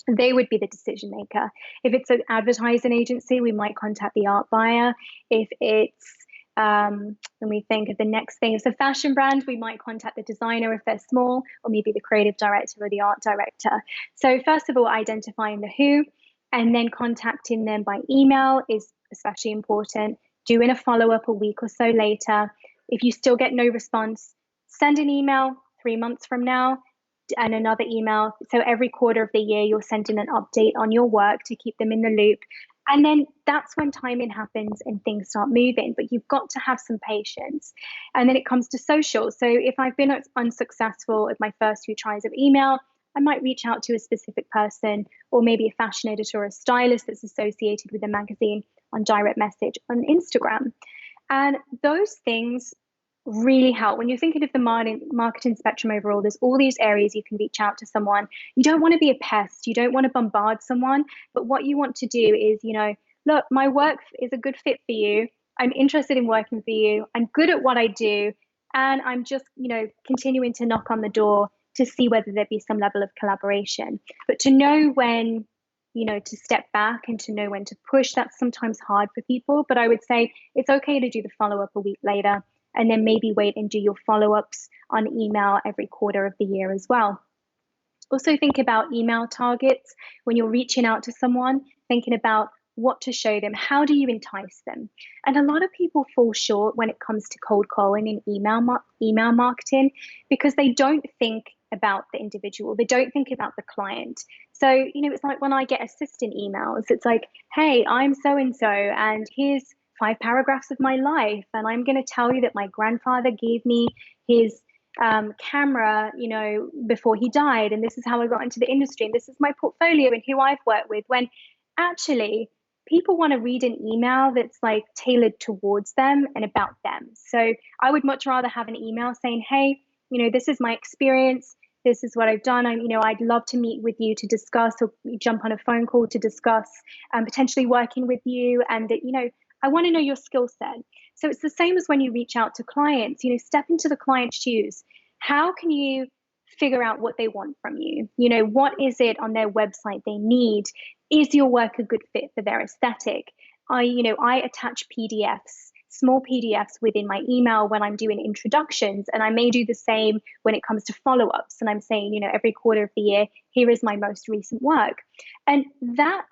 They would be the decision maker. If it's an advertising agency, we might contact the art buyer. If it's when we think of the next thing, if it's a fashion brand, we might contact the designer if they're small, or maybe the creative director or the art director. So first of all, identifying the who, and then contacting them by email is especially important. Doing a follow-up a week or so later. If you still get no response, send an email 3 months from now and another email. So every quarter of the year, you're sending an update on your work to keep them in the loop. And then that's when timing happens and things start moving. But you've got to have some patience. And then it comes to social. So if I've been unsuccessful at my first few tries of email, I might reach out to a specific person or maybe a fashion editor or a stylist that's associated with a magazine on direct message on Instagram. And those things really help. When you're thinking of the marketing spectrum overall, there's all these areas you can reach out to someone. You don't want to be a pest. You don't want to bombard someone. But what you want to do is, look, my work is a good fit for you. I'm interested in working for you. I'm good at what I do. And I'm just, continuing to knock on the door to see whether there be some level of collaboration. But to know when, to step back and to know when to push, that's sometimes hard for people. But I would say it's okay to do the follow-up a week later and then maybe wait and do your follow-ups on email every quarter of the year as well. Also think about email targets when you're reaching out to someone, thinking about what to show them. How do you entice them? And a lot of people fall short when it comes to cold calling and email marketing because they don't think about the individual. They don't think about the client. So, it's like when I get assistant emails, it's like, hey, I'm so-and-so, and here's 5 paragraphs of my life. And I'm going to tell you that my grandfather gave me his camera, before he died. And this is how I got into the industry. And this is my portfolio and who I've worked with. When actually people want to read an email that's like tailored towards them and about them. So I would much rather have an email saying, hey, this is my experience. This is what I've done. I'd love to meet with you to discuss or jump on a phone call to discuss potentially working with you. And, I want to know your skill set. So it's the same as when you reach out to clients, step into the client's shoes. How can you figure out what they want from you? What is it on their website they need? Is your work a good fit for their aesthetic? I attach PDFs, small PDFs within my email when I'm doing introductions, and I may do the same when it comes to follow-ups. And I'm saying, every quarter of the year, here is my most recent work. And that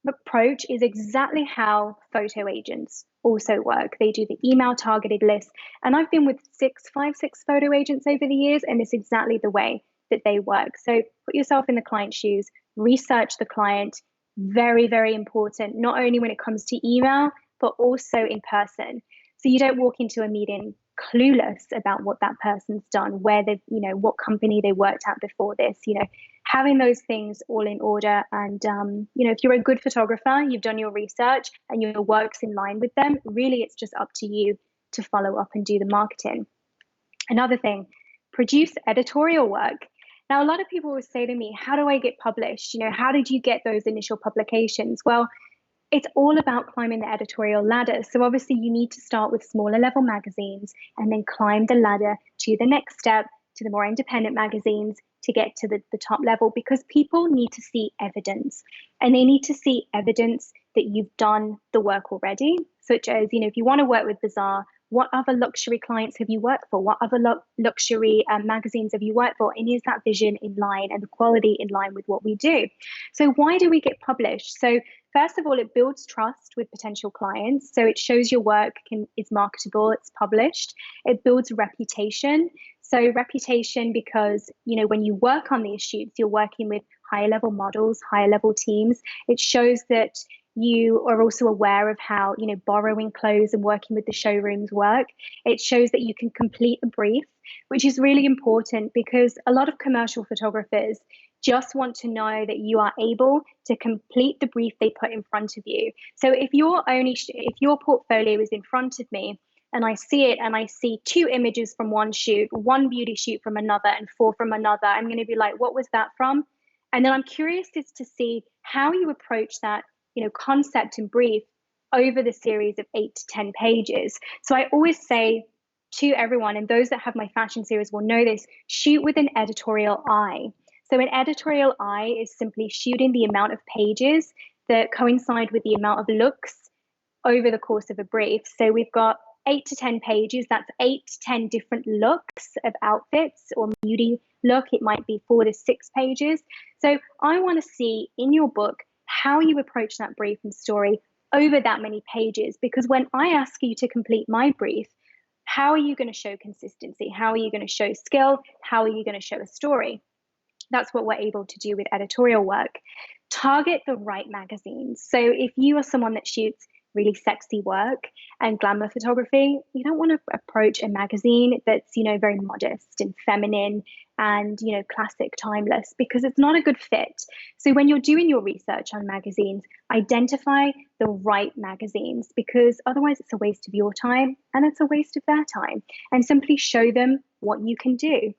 approach is exactly how photo agents also work. They do the email targeted list. And I've been with 6 photo agents over the years, and it's exactly the way that they work. So put yourself in the client's shoes, research the client. Very, very important, not only when it comes to email, but also in person. So you don't walk into a meeting clueless about what that person's done, where they've, what company they worked at before this, having those things all in order. And, if you're a good photographer, you've done your research and your work's in line with them, really, it's just up to you to follow up and do the marketing. Another thing, produce editorial work. Now, a lot of people will say to me, how do I get published? How did you get those initial publications? Well, It's all about climbing the editorial ladder. So obviously you need to start with smaller level magazines and then climb the ladder to the next step, to the more independent magazines, to get to the top level, because people need to see evidence, and they need to see evidence that you've done the work already, such as, if you want to work with Bazaar, what other luxury clients have you worked for? What other luxury magazines have you worked for? And is that vision in line and the quality in line with what we do? So why do we get published? So first of all, it builds trust with potential clients. So it shows your work is marketable, it's published. It builds reputation. So reputation because, when you work on these shoots, you're working with higher level models, higher level teams. It shows that you are also aware of how, borrowing clothes and working with the showrooms work. It shows that you can complete a brief, which is really important because a lot of commercial photographers just want to know that you are able to complete the brief they put in front of you. So if your portfolio is in front of me and I see it and I see 2 images from one shoot, 1 beauty shoot from another, and 4 from another, I'm going to be like, what was that from? And then I'm curious as to see how you approach that, concept and brief over the series of 8 to 10 pages. So I always say to everyone, and those that have my fashion series will know this, shoot with an editorial eye. So an editorial eye is simply shooting the amount of pages that coincide with the amount of looks over the course of a brief. So we've got 8 to 10 pages. That's 8 to 10 different looks of outfits or beauty look. It might be 4 to 6 pages. So I want to see in your book how you approach that brief and story over that many pages. Because when I ask you to complete my brief, how are you going to show consistency? How are you going to show skill? How are you going to show a story? That's what we're able to do with editorial work. Target the right magazines. So if you are someone that shoots really sexy work and glamour photography, you don't want to approach a magazine that's, very modest and feminine and, classic, timeless, because it's not a good fit. So when you're doing your research on magazines, identify the right magazines, because otherwise it's a waste of your time and it's a waste of their time, and simply show them what you can do.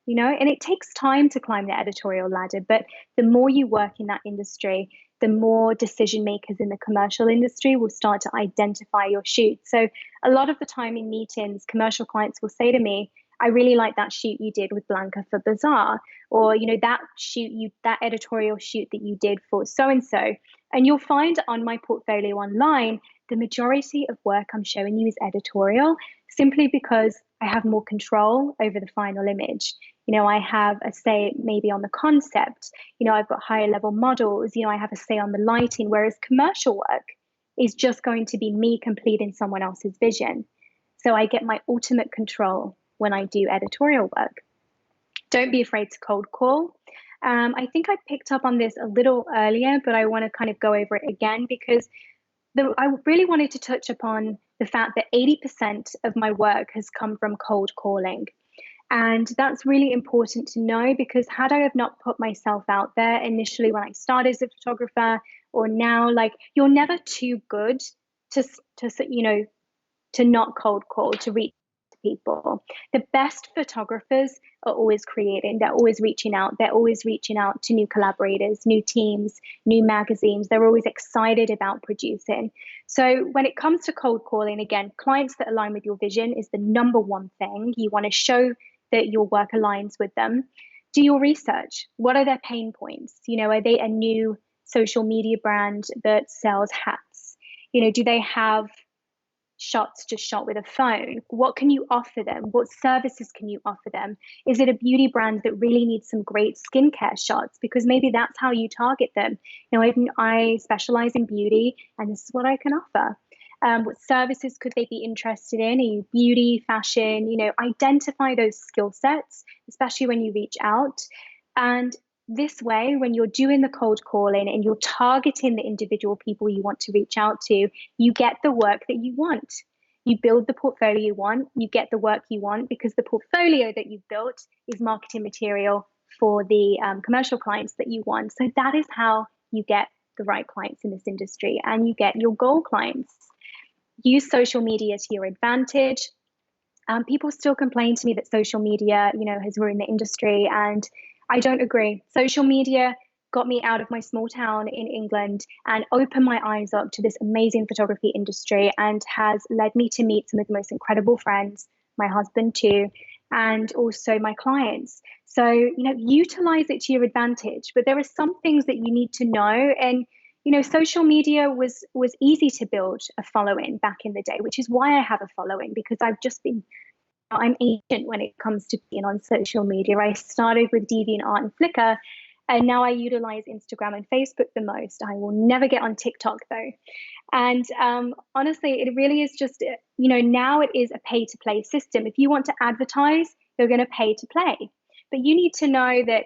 And it takes time to climb the editorial ladder, but the more you work in that industry, the more decision makers in the commercial industry will start to identify your shoot. So a lot of the time in meetings, commercial clients will say to me, I really like that shoot you did with Blanca for Bazaar, or, that editorial shoot that you did for so-and-so. And you'll find on my portfolio online, the majority of work I'm showing you is editorial, simply because I have more control over the final image. I have a say maybe on the concept. I've got higher level models. I have a say on the lighting, whereas commercial work is just going to be me completing someone else's vision. So I get my ultimate control when I do editorial work. Don't be afraid to cold call. I think I picked up on this a little earlier, but I want to kind of go over it again because I really wanted to touch upon the fact that 80% of my work has come from cold calling. And that's really important to know, because had I have not put myself out there initially when I started as a photographer, or now, like, you're never too good to not cold call, to reach people. The best photographers are always creating. They're always reaching out. They're always reaching out to new collaborators, new teams, new magazines. They're always excited about producing. So when it comes to cold calling, again, clients that align with your vision is the number one thing. You want to show that your work aligns with them. Do your research. What are their pain points? Are they a new social media brand that sells hats? Do they have shots just shot with a phone? What can you offer them? What services can you offer them? Is it a beauty brand that really needs some great skincare shots? Because maybe that's how you target them. I specialize in beauty, and this is what I can offer. What services could they be interested in? Are you beauty, fashion? Identify those skill sets, especially when you reach out. And this way, when you're doing the cold calling and you're targeting the individual people you want to reach out to, you get the work that you want. You build the portfolio you want, you get the work you want, because the portfolio that you've built is marketing material for the commercial clients that you want. So that is how you get the right clients in this industry, and you get your goal clients. Use social media to your advantage. People still complain to me that social media, has ruined the industry, and I don't agree. Social media got me out of my small town in England and opened my eyes up to this amazing photography industry, and has led me to meet some of the most incredible friends, my husband too, and also my clients. So, utilize it to your advantage. But there are some things that you need to know. And, social media was easy to build a following back in the day, which is why I have a following, because I'm ancient when it comes to being on social media. I started with DeviantArt and Flickr, and now I utilize Instagram and Facebook the most. I will never get on TikTok though. And honestly, it really is just, now it is a pay to play system. If you want to advertise, you're going to pay to play. But you need to know that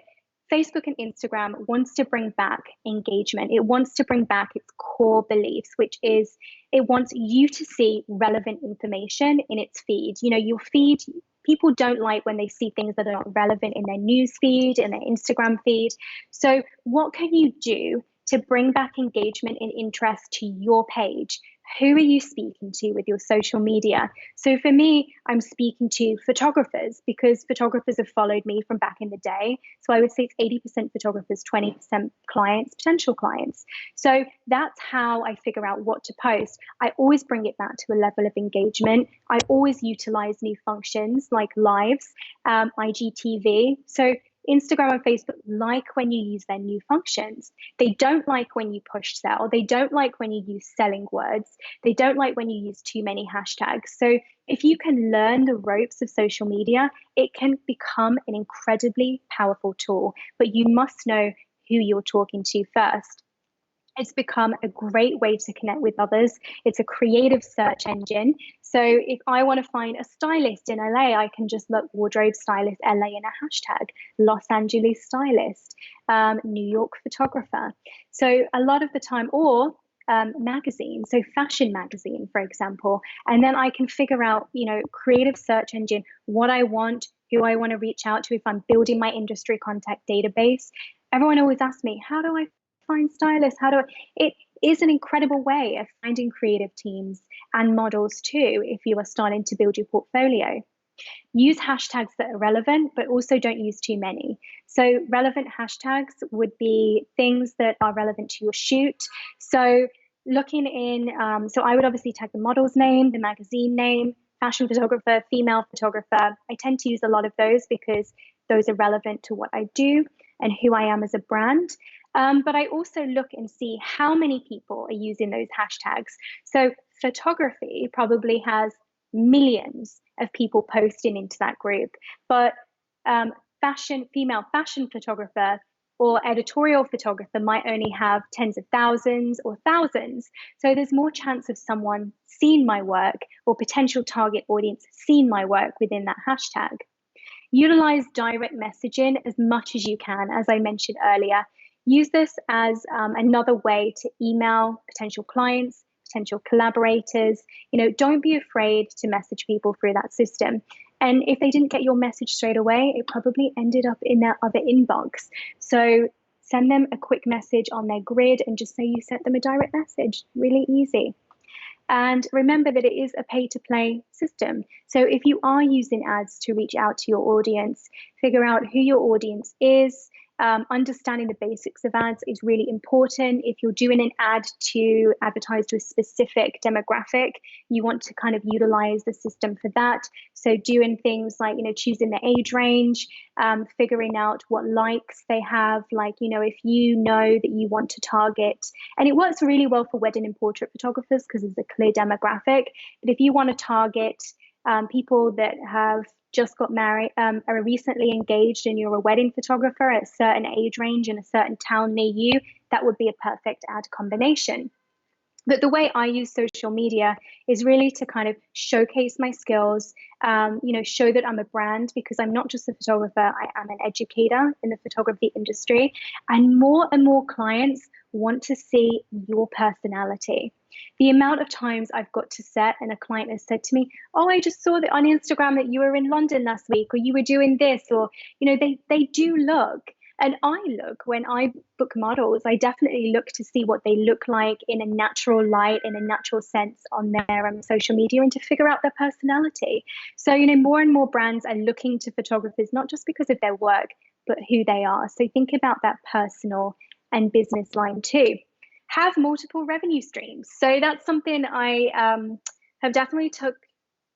Facebook and Instagram wants to bring back engagement. It wants to bring back its core beliefs, which is it wants you to see relevant information in its feed. Your feed, people don't like when they see things that are not relevant in their news feed, in their Instagram feed. So what can you do to bring back engagement and interest to your page? Who are you speaking to with your social media? So for me, I'm speaking to photographers, because photographers have followed me from back in the day. So I would say it's 80% photographers, 20% clients, potential clients. So that's how I figure out what to post. I always bring it back to a level of engagement. I always utilize new functions like lives, IGTV. So Instagram and Facebook like when you use their new functions. They don't like when you push sell. They don't like when you use selling words. They don't like when you use too many hashtags. So if you can learn the ropes of social media, it can become an incredibly powerful tool. But you must know who you're talking to first. It's become a great way to connect with others. It's a creative search engine. So if I want to find a stylist in LA, I can just look wardrobe stylist LA in a hashtag, Los Angeles stylist, New York photographer. So a lot of the time, or magazine, so fashion magazine, for example. And then I can figure out, creative search engine, what I want, who I want to reach out to if I'm building my industry contact database. Everyone always asks me, how do I find stylists? It is an incredible way of finding creative teams and models too, if you are starting to build your portfolio. Use hashtags that are relevant, but also don't use too many. So relevant hashtags would be things that are relevant to your shoot. So looking in, so I would obviously tag the model's name, the magazine name, fashion photographer, female photographer. I tend to use a lot of those because those are relevant to what I do and who I am as a brand. But I also look and see how many people are using those hashtags. So photography probably has millions of people posting into that group, but female fashion photographer or editorial photographer might only have tens of thousands or thousands. So there's more chance of someone seeing my work, or potential target audience seeing my work within that hashtag. Utilize direct messaging as much as you can. As I mentioned earlier, use this as another way to email potential clients, potential collaborators. Don't be afraid to message people through that system. And if they didn't get your message straight away, it probably ended up in their other inbox. So send them a quick message on their grid and just say you sent them a direct message. Really easy. And remember that it is a pay to play system. So if you are using ads to reach out to your audience, figure out who your audience is. Understanding the basics of ads is really important. If you're doing an ad to advertise to a specific demographic, you want to kind of utilize the system for that. So doing things like, choosing the age range, figuring out what likes they have. Like, if you know that you want to target, and it works really well for wedding and portrait photographers because there's a clear demographic. But if you want to target people that have just got married, are recently engaged, and you're a wedding photographer at a certain age range in a certain town near you, that would be a perfect ad combination. But the way I use social media is really to kind of showcase my skills, show that I'm a brand, because I'm not just a photographer, I am an educator in the photography industry. And more clients want to see your personality. The amount of times I've got to set and a client has said to me, oh, I just saw that on Instagram that you were in London last week, or you were doing this, or, they do look. And I look, when I book models, I definitely look to see what they look like in a natural light, in a natural sense on their social media, and to figure out their personality. So, more and more brands are looking to photographers, not just because of their work, but who they are. So think about that personal and business line too. Have multiple revenue streams. So that's something I have definitely took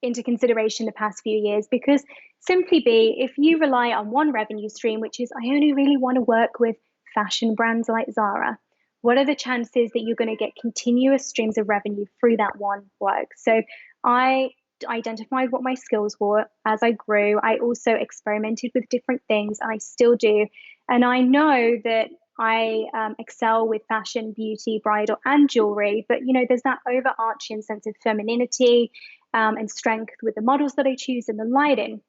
into consideration the past few years, because simply be, if you rely on one revenue stream, which is I only really want to work with fashion brands like Zara, what are the chances that you're going to get continuous streams of revenue through that one work? So I identified what my skills were as I grew. I also experimented with different things, and I still do. And I know that I excel with fashion, beauty, bridal, and jewelry. But there's that overarching sense of femininity and strength with the models that I choose and the lighting.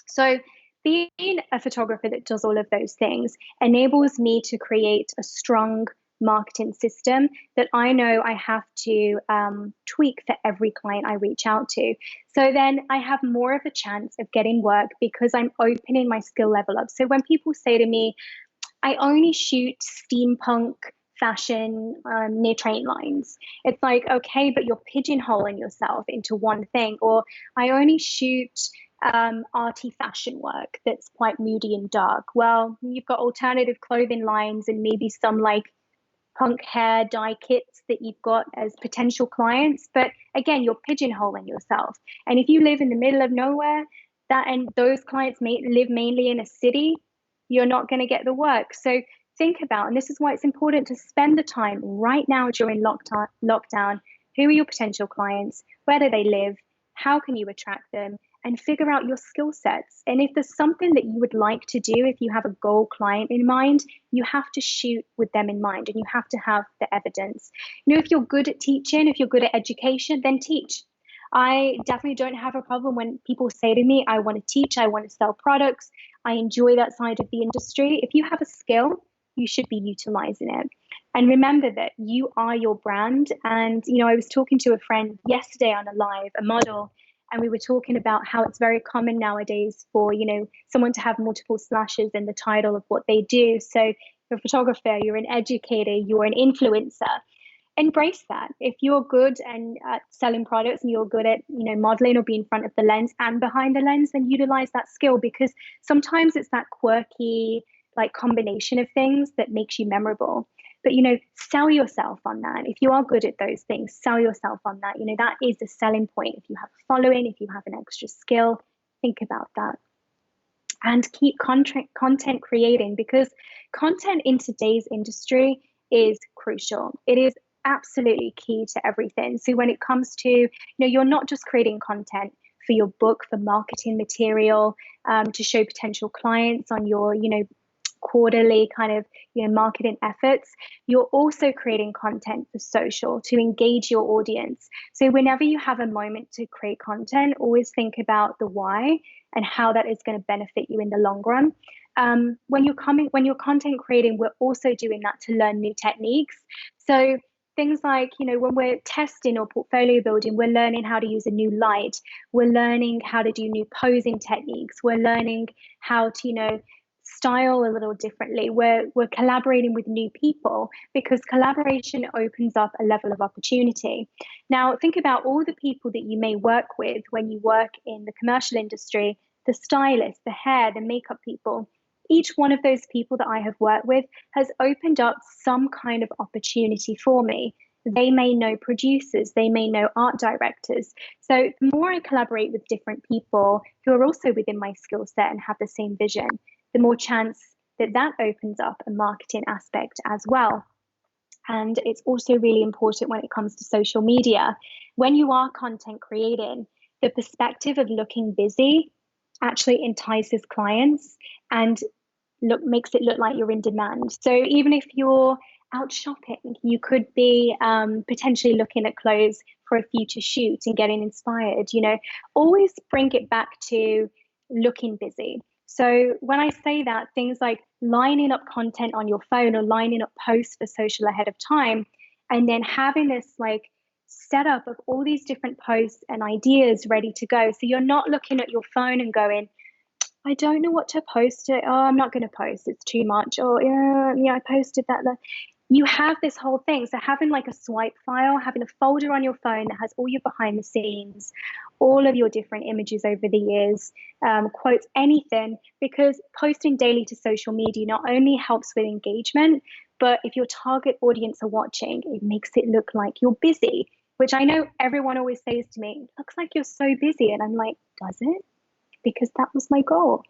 So being a photographer that does all of those things enables me to create a strong marketing system that I know I have to tweak for every client I reach out to. So then I have more of a chance of getting work because I'm opening my skill level up. So when people say to me, I only shoot steampunk fashion near train lines, it's like, okay, but you're pigeonholing yourself into one thing. Or I only shoot arty fashion work that's quite moody and dark. Well, you've got alternative clothing lines and maybe some like punk hair dye kits that you've got as potential clients. But again, you're pigeonholing yourself. And if you live in the middle of nowhere, that and those clients may live mainly in a city, you're not going to get the work. So think about, and this is why it's important to spend the time right now during lockdown. Who are your potential clients? Where do they live? How can you attract them? And figure out your skill sets. And if there's something that you would like to do, if you have a goal client in mind, you have to shoot with them in mind, and you have to have the evidence. If you're good at teaching, if you're good at education, then teach. I definitely don't have a problem when people say to me, I want to teach, I want to sell products. I enjoy that side of the industry. If you have a skill, you should be utilizing it. And remember that you are your brand. And, I was talking to a friend yesterday on a live, a model, and we were talking about how it's very common nowadays for, someone to have multiple slashes in the title of what they do. So you're a photographer, you're an educator, you're an influencer. Embrace that. If you're good and at selling products and you're good at, modeling or being in front of the lens and behind the lens, then utilize that skill, because sometimes it's that quirky, like combination of things that makes you memorable. But, sell yourself on that. If you are good at those things, sell yourself on that. That is the selling point. If you have a following, if you have an extra skill, think about that. And keep content creating, because content in today's industry is crucial. It is absolutely key to everything. So when it comes to, you're not just creating content for your book, for marketing material, to show potential clients on your, quarterly kind of marketing efforts. You're also creating content for social to engage your audience. So whenever you have a moment to create content, always think about the why and how that is going to benefit you in the long run. When you're content creating, we're also doing that to learn new techniques. So things like, when we're testing or portfolio building, we're learning how to use a new light. We're learning how to do new posing techniques. We're learning how to, style a little differently. We're collaborating with new people, because collaboration opens up a level of opportunity. Now, think about all the people that you may work with when you work in the commercial industry, the stylists, the hair, the makeup people. Each one of those people that I have worked with has opened up some kind of opportunity for me. They may know producers, they may know art directors. So the more I collaborate with different people who are also within my skill set and have the same vision, the more chance that opens up a marketing aspect as well. And it's also really important when it comes to social media. When you are content creating, the perspective of looking busy actually entices clients and makes it look like you're in demand. So even if you're out shopping, you could be potentially looking at clothes for a future shoot and getting inspired. Always bring it back to looking busy. So when I say that, things like lining up content on your phone or lining up posts for social ahead of time, and then having this like setup of all these different posts and ideas ready to go. So you're not looking at your phone and going, I don't know what to post it. Oh, I'm not going to post. It's too much. Oh, yeah, I posted that. You have this whole thing. So having like a swipe file, having a folder on your phone that has all your behind the scenes, all of your different images over the years, quotes, anything, because posting daily to social media not only helps with engagement, But if your target audience are watching, it makes it look like you're busy, which I know everyone always says to me, looks like you're so busy. And I'm like, does it? Because that was my goal.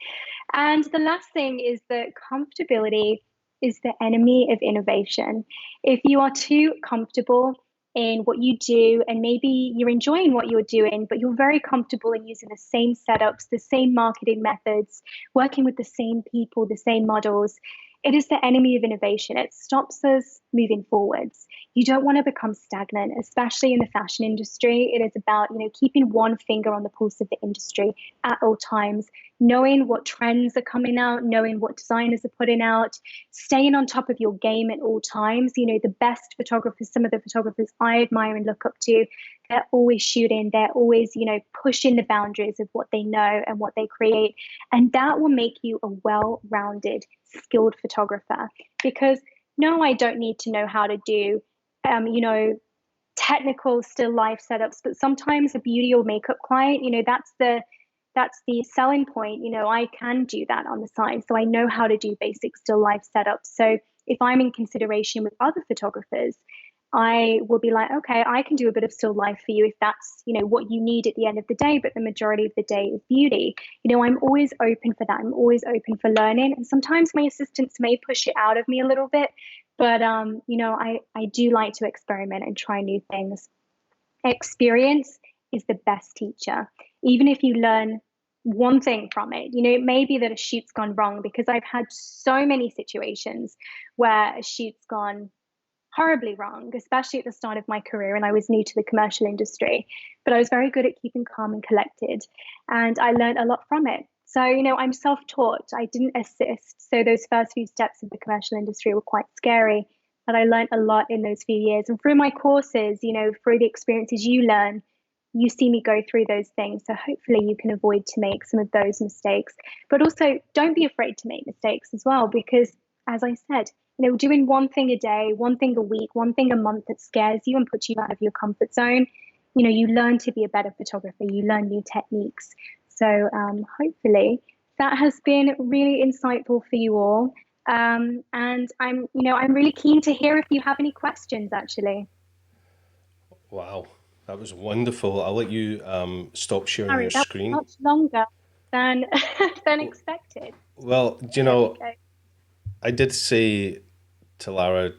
And the last thing is that comfortability is the enemy of innovation. If you are too comfortable in what you do, and maybe you're enjoying what you're doing, but you're very comfortable in using the same setups, the same marketing methods, working with the same people, the same models, it is the enemy of innovation. It stops us moving forwards. You don't want to become stagnant, especially in the fashion industry. It is about, keeping one finger on the pulse of the industry at all times, knowing what trends are coming out, knowing what designers are putting out, staying on top of your game at all times. The best photographers, some of the photographers I admire and look up to, they're always shooting, they're always, pushing the boundaries of what they know and what they create. And that will make you a well-rounded, skilled photographer. Because no, I don't need to know how to do, technical still life setups, but sometimes a beauty or makeup client, that's the selling point. I can do that on the side. So I know how to do basic still life setups. So if I'm in consideration with other photographers, I will be like, okay, I can do a bit of still life for you if that's, what you need at the end of the day, but the majority of the day is beauty. I'm always open for that. I'm always open for learning. And sometimes my assistants may push it out of me a little bit, but I do like to experiment and try new things. Experience is the best teacher. Even if you learn one thing from it, it may be that a shoot's gone wrong, because I've had so many situations where a shoot's gone horribly wrong, especially at the start of my career, and I was new to the commercial industry. But I was very good at keeping calm and collected, and I learned a lot from it. So, I'm self-taught. I didn't assist. So those first few steps of the commercial industry were quite scary, but I learned a lot in those few years. And through my courses, through the experiences you learn, you see me go through those things. So hopefully you can avoid to make some of those mistakes. But also don't be afraid to make mistakes as well, because as I said, doing one thing a day, one thing a week, one thing a month that scares you and puts you out of your comfort zone, you learn to be a better photographer, you learn new techniques. So hopefully that has been really insightful for you all. And I'm really keen to hear if you have any questions, actually. Wow, that was wonderful. I'll let you stop sharing your Sorry, that was screen. much longer than than expected. Well, There we go. I did say to Lara,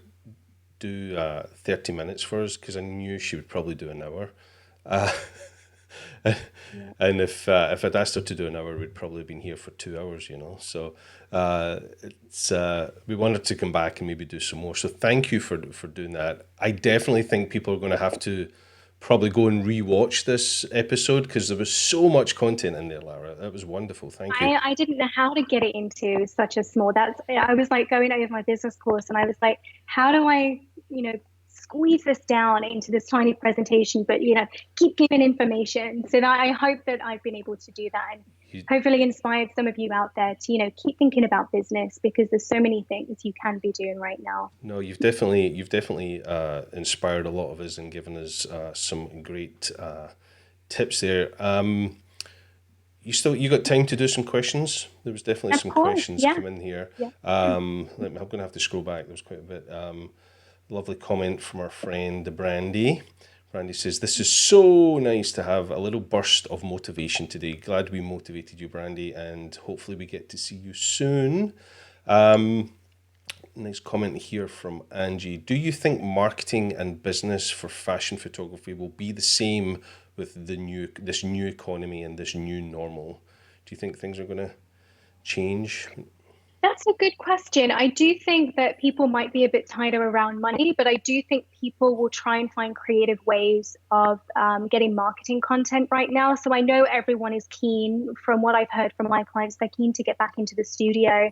do 30 minutes for us, because I knew she would probably do an hour. Uh, Yeah. and if I'd asked her to do an hour, we'd probably been here for 2 hours. So we wanted to come back and maybe do some more. So thank you for doing that. I definitely think people are going to have to probably go and rewatch this episode, because there was so much content in there, Lara. That was wonderful. Thank you. I didn't know how to get it into such a small. I was like going over my business course, and I was like, how do I, squeeze this down into this tiny presentation, but keep giving information. So that I hope that I've been able to do that, and You, hopefully inspired some of you out there to, keep thinking about business, because there's so many things you can be doing right now. no, you've definitely inspired a lot of us and given us some great tips there. You got time to do some questions? There was definitely Of some course, questions yeah, come in here. yeah. I'm going to have to scroll back. There was quite a bit. Lovely comment from our friend Brandy. Brandy says, "This is so nice to have a little burst of motivation today. Glad we motivated you, Brandy, and hopefully we get to see you soon." Nice comment here from Angie. Do you think marketing and business for fashion photography will be the same with this new economy and this new normal? Do you think things are going to change? That's a good question. I do think that people might be a bit tighter around money, but I do think people will try and find creative ways of getting marketing content right now. So I know everyone is keen, from what I've heard from my clients, they're keen to get back into the studio.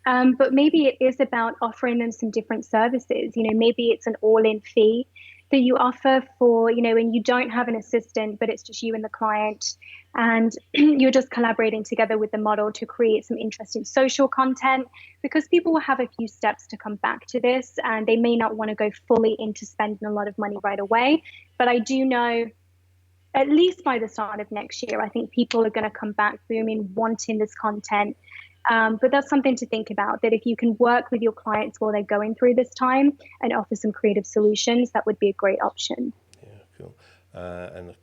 But maybe it is about offering them some different services. Maybe it's an all-in fee that you offer for, when you don't have an assistant, but it's just you and the client, and you're just collaborating together with the model to create some interesting social content, because people will have a few steps to come back to this, and they may not want to go fully into spending a lot of money right away. But I do know, at least by the start of next year, I think people are going to come back booming, wanting this content. But that's something to think about, that if you can work with your clients while they're going through this time and offer some creative solutions, that would be a great option. Yeah, cool. And a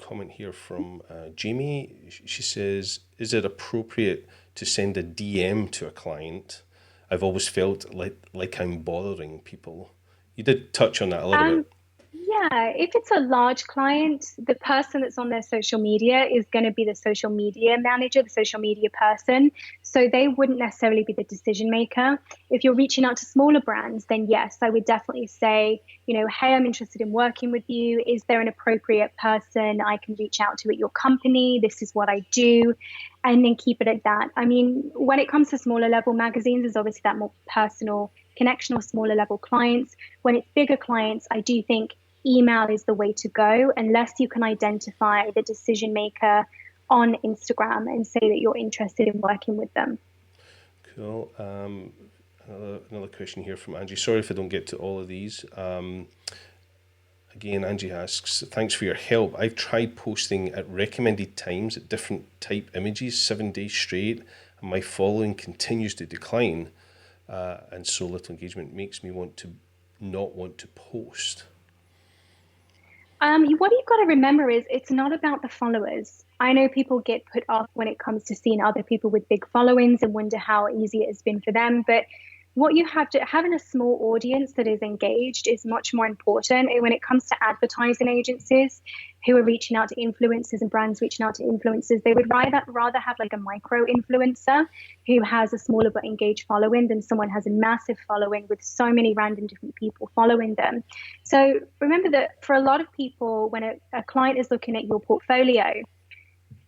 comment here from Jamie. She says, "Is it appropriate to send a DM to a client? I've always felt like I'm bothering people." You did touch on that a little Um, bit. Yeah, if it's a large client, the person that's on their social media is going to be the social media manager, the social media person. So they wouldn't necessarily be the decision maker. If you're reaching out to smaller brands, then yes, I would definitely say, hey, I'm interested in working with you. Is there an appropriate person I can reach out to at your company? This is what I do. And then keep it at that. I mean, when it comes to smaller level magazines, there's obviously that more personal connection or smaller level clients. When it's bigger clients, I do think email is the way to go, unless you can identify the decision maker on Instagram and say that you're interested in working with them. Cool. Another question here from Angie. Sorry if I don't get to all of these. Again, Angie asks, "Thanks for your help. I've tried posting at recommended times at different type images 7 days straight, and my following continues to decline, and so little engagement makes me not want to post." What you've got to remember is it's not about the followers. I know people get put off when it comes to seeing other people with big followings and wonder how easy it has been for them. But what you have to having a small audience that is engaged is much more important. And when it comes to advertising agencies who are reaching out to influencers and brands reaching out to influencers, they would rather have like a micro influencer who has a smaller but engaged following than someone has a massive following with so many random different people following them. So remember that for a lot of people, when a client is looking at your portfolio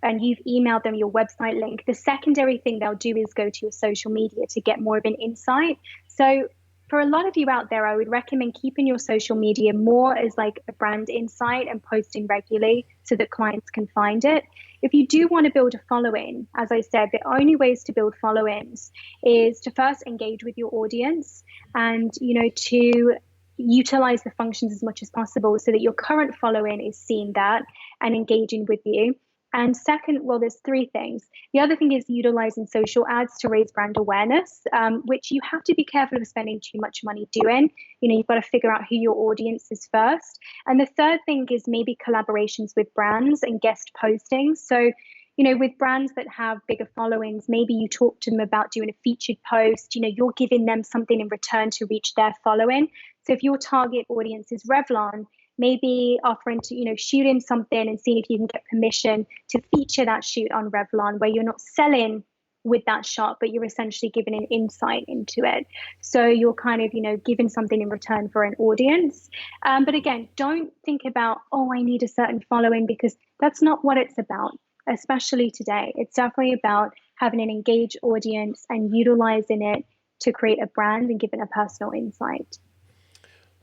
and you've emailed them your website link, the secondary thing they'll do is go to your social media to get more of an insight. So for a lot of you out there, I would recommend keeping your social media more as like a brand insight and posting regularly so that clients can find it. If you do want to build a following, as I said, the only ways to build followings is to first engage with your audience and, to utilize the functions as much as possible so that your current following is seeing that and engaging with you. And second, well, there's three things. The other thing is utilizing social ads to raise brand awareness, which you have to be careful of spending too much money doing. You've got to figure out who your audience is first. And the third thing is maybe collaborations with brands and guest postings. So, with brands that have bigger followings, maybe you talk to them about doing a featured post. You're giving them something in return to reach their following. So if your target audience is Revlon, maybe offering to, shoot in something and seeing if you can get permission to feature that shoot on Revlon, where you're not selling with that shot, but you're essentially giving an insight into it. So you're kind of, giving something in return for an audience. But again, don't think about, oh, I need a certain following, because that's not what it's about, especially today. It's definitely about having an engaged audience and utilizing it to create a brand and giving a personal insight.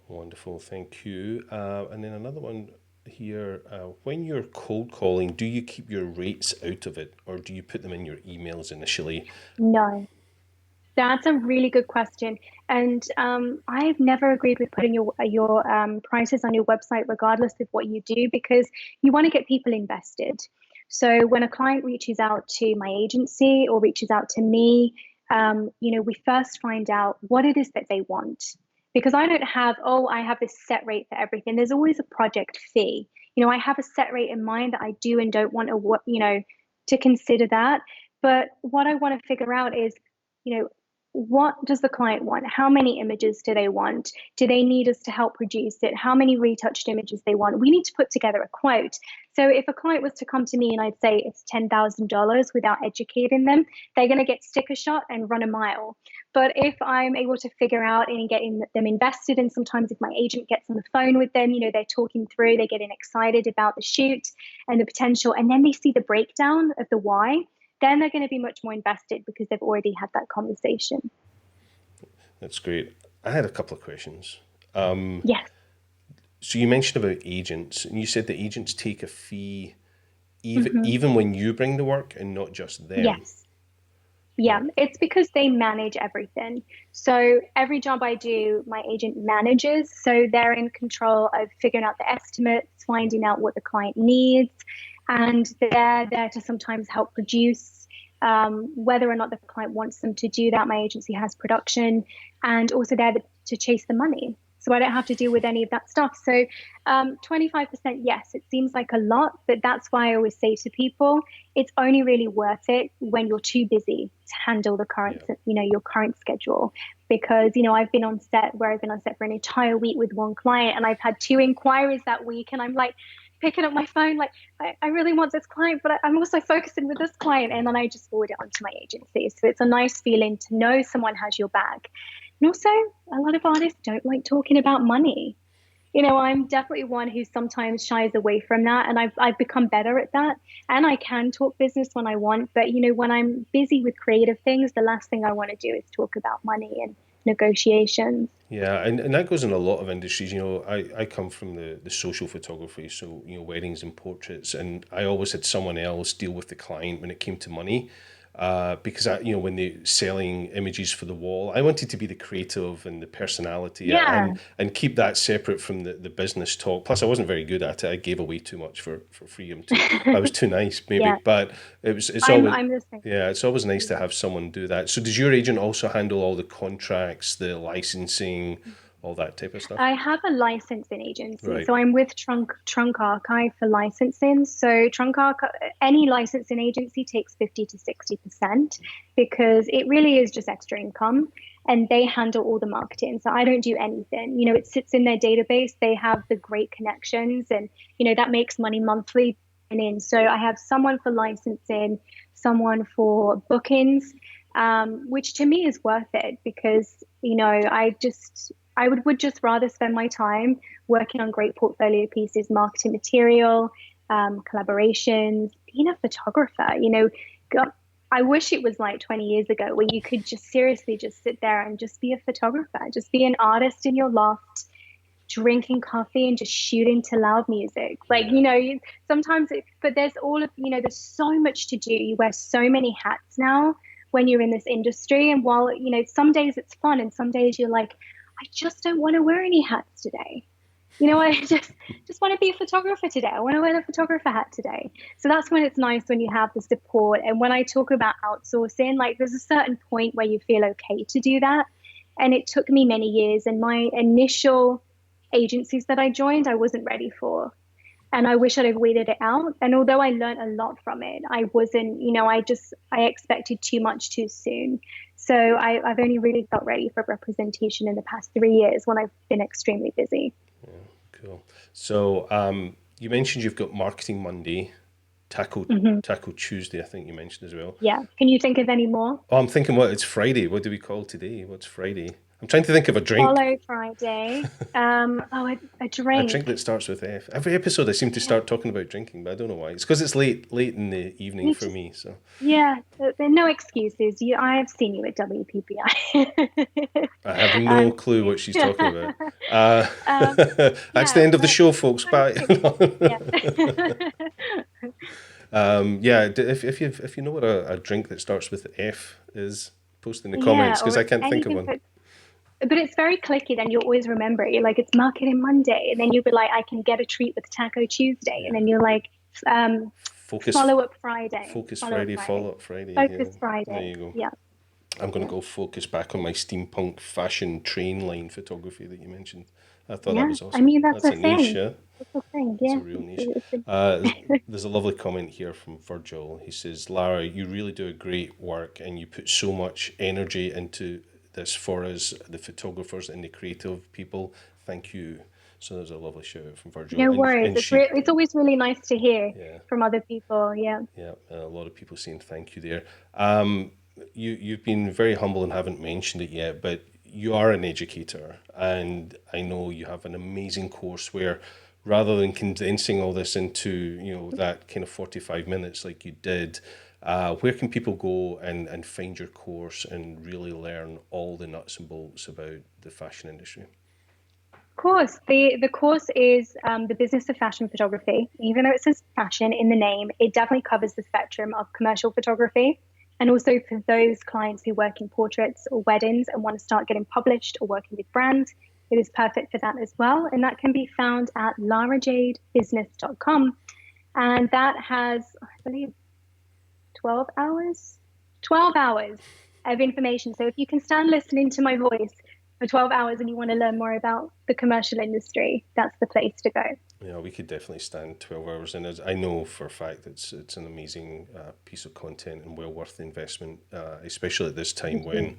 Wonderful, thank you. And then another one here. When you're cold calling, do you keep your rates out of it, or do you put them in your emails initially? No, that's a really good question. And I've never agreed with putting your prices on your website, regardless of what you do, because you want to get people invested. So when a client reaches out to my agency or reaches out to me, we first find out what it is that they want. Because I don't have, oh, I have this set rate for everything. There's always a project fee. I have a set rate in mind that I do and don't want to consider that. But what I want to figure out is, you know, what does the client want? How many images do they want? Do they need us to help produce it? How many retouched images they want? We need to put together a quote. So if a client was to come to me and I'd say it's $10,000 without educating them, they're going to get sticker shot and run a mile. But if I'm able to figure out and getting them invested, and sometimes if my agent gets on the phone with them, they're talking through, they're getting excited about the shoot and the potential, and then they see the breakdown of the why, then they're going to be much more invested because they've already had that conversation. That's great. I had a couple of questions. Yes. So you mentioned about agents, and you said that agents take a fee Hmm. even when you bring the work and not just them. Yes. Yeah, it's because they manage everything. So every job I do, my agent manages. So they're in control of figuring out the estimates, finding out what the client needs, and they're there to sometimes help produce. whether or not the client wants them to do that. My agency has production and also there to chase the money. So I don't have to deal with any of that stuff. So 25%, yes, it seems like a lot, but that's why I always say to people, it's only really worth it when you're too busy to handle the current, your current schedule. Because, I've been on set for an entire week with one client and I've had 2 inquiries that week. And I'm like, picking up my phone, like, I really want this client, but I'm also focusing with this client. And then I just forward it onto my agency. So it's a nice feeling to know someone has your back. And also, a lot of artists don't like talking about money. I'm definitely one who sometimes shies away from that. And I've become better at that. And I can talk business when I want. But, when I'm busy with creative things, the last thing I want to do is talk about money and negotiations. Yeah, and that goes in a lot of industries. I come from the social photography, so, weddings and portraits, and I always had someone else deal with the client when it came to money. Because when they selling images for the wall, I wanted to be the creative and the personality Yeah. and keep that separate from the business talk. Plus, I wasn't very good at it. I gave away too much for free. I was too nice, maybe. Yeah. But it's I'm always I'm the same. yeah, it's always nice to have someone do that. So, does your agent also handle all the contracts, the licensing, all that type of stuff? I have a licensing agency, Right. so I'm with Trunk Archive for licensing. So any licensing agency takes 50 to 60% because it really is just extra income, and they handle all the marketing. So I don't do anything. It sits in their database. They have the great connections, and that makes money monthly. So I have someone for licensing, someone for bookings, which to me is worth it because I would just rather spend my time working on great portfolio pieces, marketing material, collaborations, being a photographer. God, I wish it was like 20 years ago where you could just seriously just sit there and just be a photographer, just be an artist in your loft, drinking coffee and just shooting to loud music. Like, sometimes, but there's so much to do. You wear so many hats now when you're in this industry. And while, some days it's fun and some days you're like, I just don't want to wear any hats today. I just want to be a photographer today. I want to wear the photographer hat today. So that's when it's nice when you have the support. And when I talk about outsourcing, like there's a certain point where you feel okay to do that. And it took me many years. And my initial agencies that I joined, I wasn't ready for. And I wish I'd have waited it out. And although I learned a lot from it, I wasn't, I expected too much too soon. So I've only really felt ready for representation in the past 3 years when I've been extremely busy. Cool. So, you mentioned you've got Marketing Monday, Hmm. Taco Tuesday, I think you mentioned as well. Yeah. Can you think of any more? Oh, I'm thinking, it's Friday. What do we call today? What's Friday? I'm trying to think of a drink. Follow Friday. A A drink. drink that starts with F. Every episode I seem to start talking about drinking, but I don't know why. It's because it's late in the evening You for just, me. So yeah, there are no excuses. I have seen you at WPPI. I have no um, clue what she's talking about. um, That's the yeah, end of the but show, folks. trying Bye. to, yeah. Yeah, if you know what a drink that starts with F is, post in the comments Yeah, because or I can't think of anything, one. but it's very clicky. Then you'll always remember it. You're like, it's Marketing Monday, and then you'll be like, I can get a treat with Taco Tuesday, and Yeah, then you're like, um, focus, Follow Up Friday, focus Follow Up Friday, Friday, follow up Friday. Yeah, Focus there Friday. you go. Yeah, I'm going to yeah, go focus back on my steampunk fashion train line photography that you mentioned. I thought that yeah. was I awesome. mean, that's That's a a niche, thing. yeah? That's a thing. That's a Yeah, real niche. it's There's a lovely comment here from Virgil. He says, Lara, you really do a great work and you put so much energy into this for us, the photographers and the creative people. Thank you. So there's a lovely shout out from Virgil. no worries. And she, It's always really nice to hear yeah, from other people. Yeah. yeah, a lot of people saying thank you there. Um, you've been very humble and haven't mentioned it yet, but you are an educator, and I know you have an amazing course where, rather than condensing all this into that kind of 45 minutes like you did, where can people go and find your course and really learn all the nuts and bolts about the fashion industry? Course. The course is the business of fashion photography. Even though it says fashion in the name, it definitely covers the spectrum of commercial photography. And also for those clients who work in portraits or weddings and want to start getting published or working with brands, it is perfect for that as well. And that can be found at larajadebusiness.com. And that has, I believe, 12 hours 12 hours of information. So if you can stand listening to my voice for 12 hours and you want to learn more about the commercial industry, that's the place to go. Yeah, we could definitely stand 12 hours in it. I know for a fact it's an amazing piece of content and well worth the investment, especially at this time Thank you.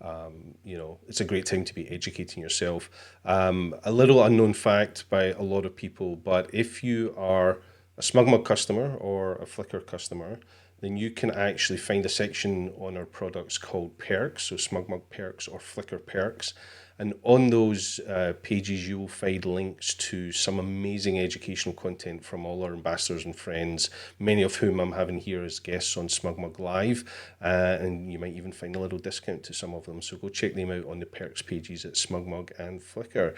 when, it's a great time to be educating yourself. A little unknown fact by a lot of people, but if you are a SmugMug customer or a Flickr customer, then you can actually find a section on our products called perks, so SmugMug perks or Flickr perks. And on those pages, you will find links to some amazing educational content from all our ambassadors and friends, many of whom I'm having here as guests on SmugMug Live. And you might even find a little discount to some of them. So go check them out on the perks pages at SmugMug and Flickr.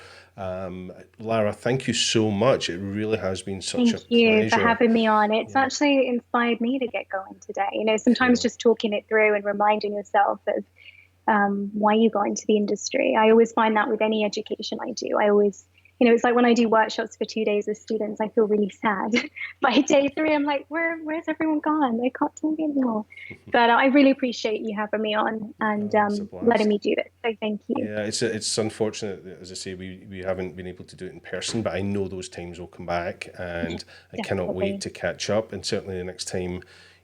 Lara, thank you so much. It really has been such a Thank you for pleasure. having me on. It's Yeah, actually inspired me to get going today. Sometimes cool. just talking it through and reminding yourself of why you got into the industry. I always find that with any education I do. I always, it's like when I do workshops for 2 days with students, I feel really sad. By day three, I'm like, where's everyone gone? They can't tell me anymore. But I really appreciate you having me on and It's a letting blast. me do this. So thank you. Yeah, it's unfortunate that, as I say, we haven't been able to do it in person, but I know those times will come back, Yeah, and I cannot wait definitely. to catch up. And certainly the next time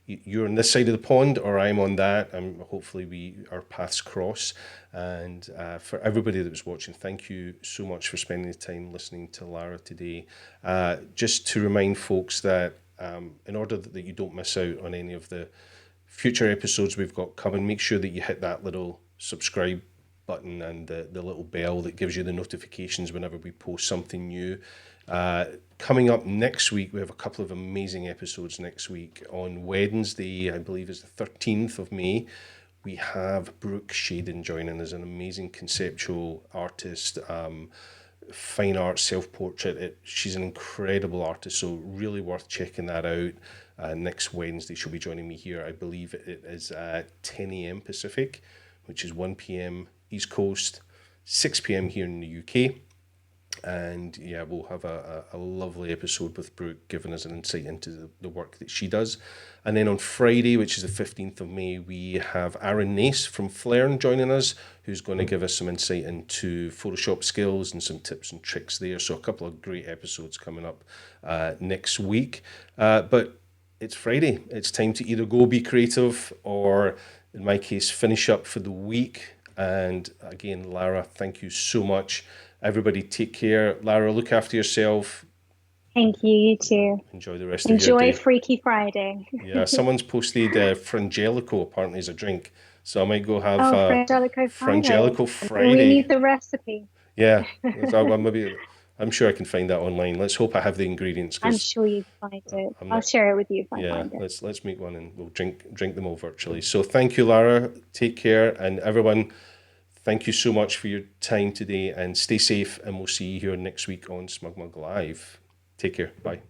you're on this side of the pond or I'm on that, hopefully our paths cross. And for everybody that was watching, thank you so much for spending the time listening to Lara today. Just to remind folks that in order that you don't miss out on any of the future episodes we've got coming, make sure that you hit that little subscribe button and the little bell that gives you the notifications whenever we post something new. Coming up next week, we have a couple of amazing episodes next week. On Wednesday, I believe is the 13th of May, we have Brooke Shaden joining us, an amazing conceptual artist, fine art self-portrait. She's an incredible artist, so really worth checking that out. Next Wednesday, she'll be joining me here. I believe it is at 10 a.m. Pacific, which is 1 p.m. East Coast, 6 p.m. here in the UK. And yeah, we'll have a lovely episode with Brooke giving us an insight into the work that she does. And then on Friday, which is the 15th of May, we have Aaron Nace from Flairn joining us, who's going to give us some insight into Photoshop skills and some tips and tricks there. So a couple of great episodes coming up next week. But it's Friday. It's time to either go be creative or, in my case, finish up for the week. And again, Lara, thank you so much. Everybody take care. Lara, look after yourself. Thank you. You too. Enjoy the rest of your Enjoy day. Freaky Friday. Yeah, someone's posted Frangelico apparently as a drink. So I might go have Oh, Frangelico Friday. Frangelico We Friday. need the recipe. Yeah, I'm sure I can find that online. Let's hope I have the ingredients I'm because sure you find it. I'm I'll not. share it with you if I Yeah, find it. let's make one and we'll drink them all virtually. So thank you, Lara. Take care, and everyone. Thank you so much for your time today, and stay safe. And we'll see you here next week on SmugMug Live. Take care. Bye.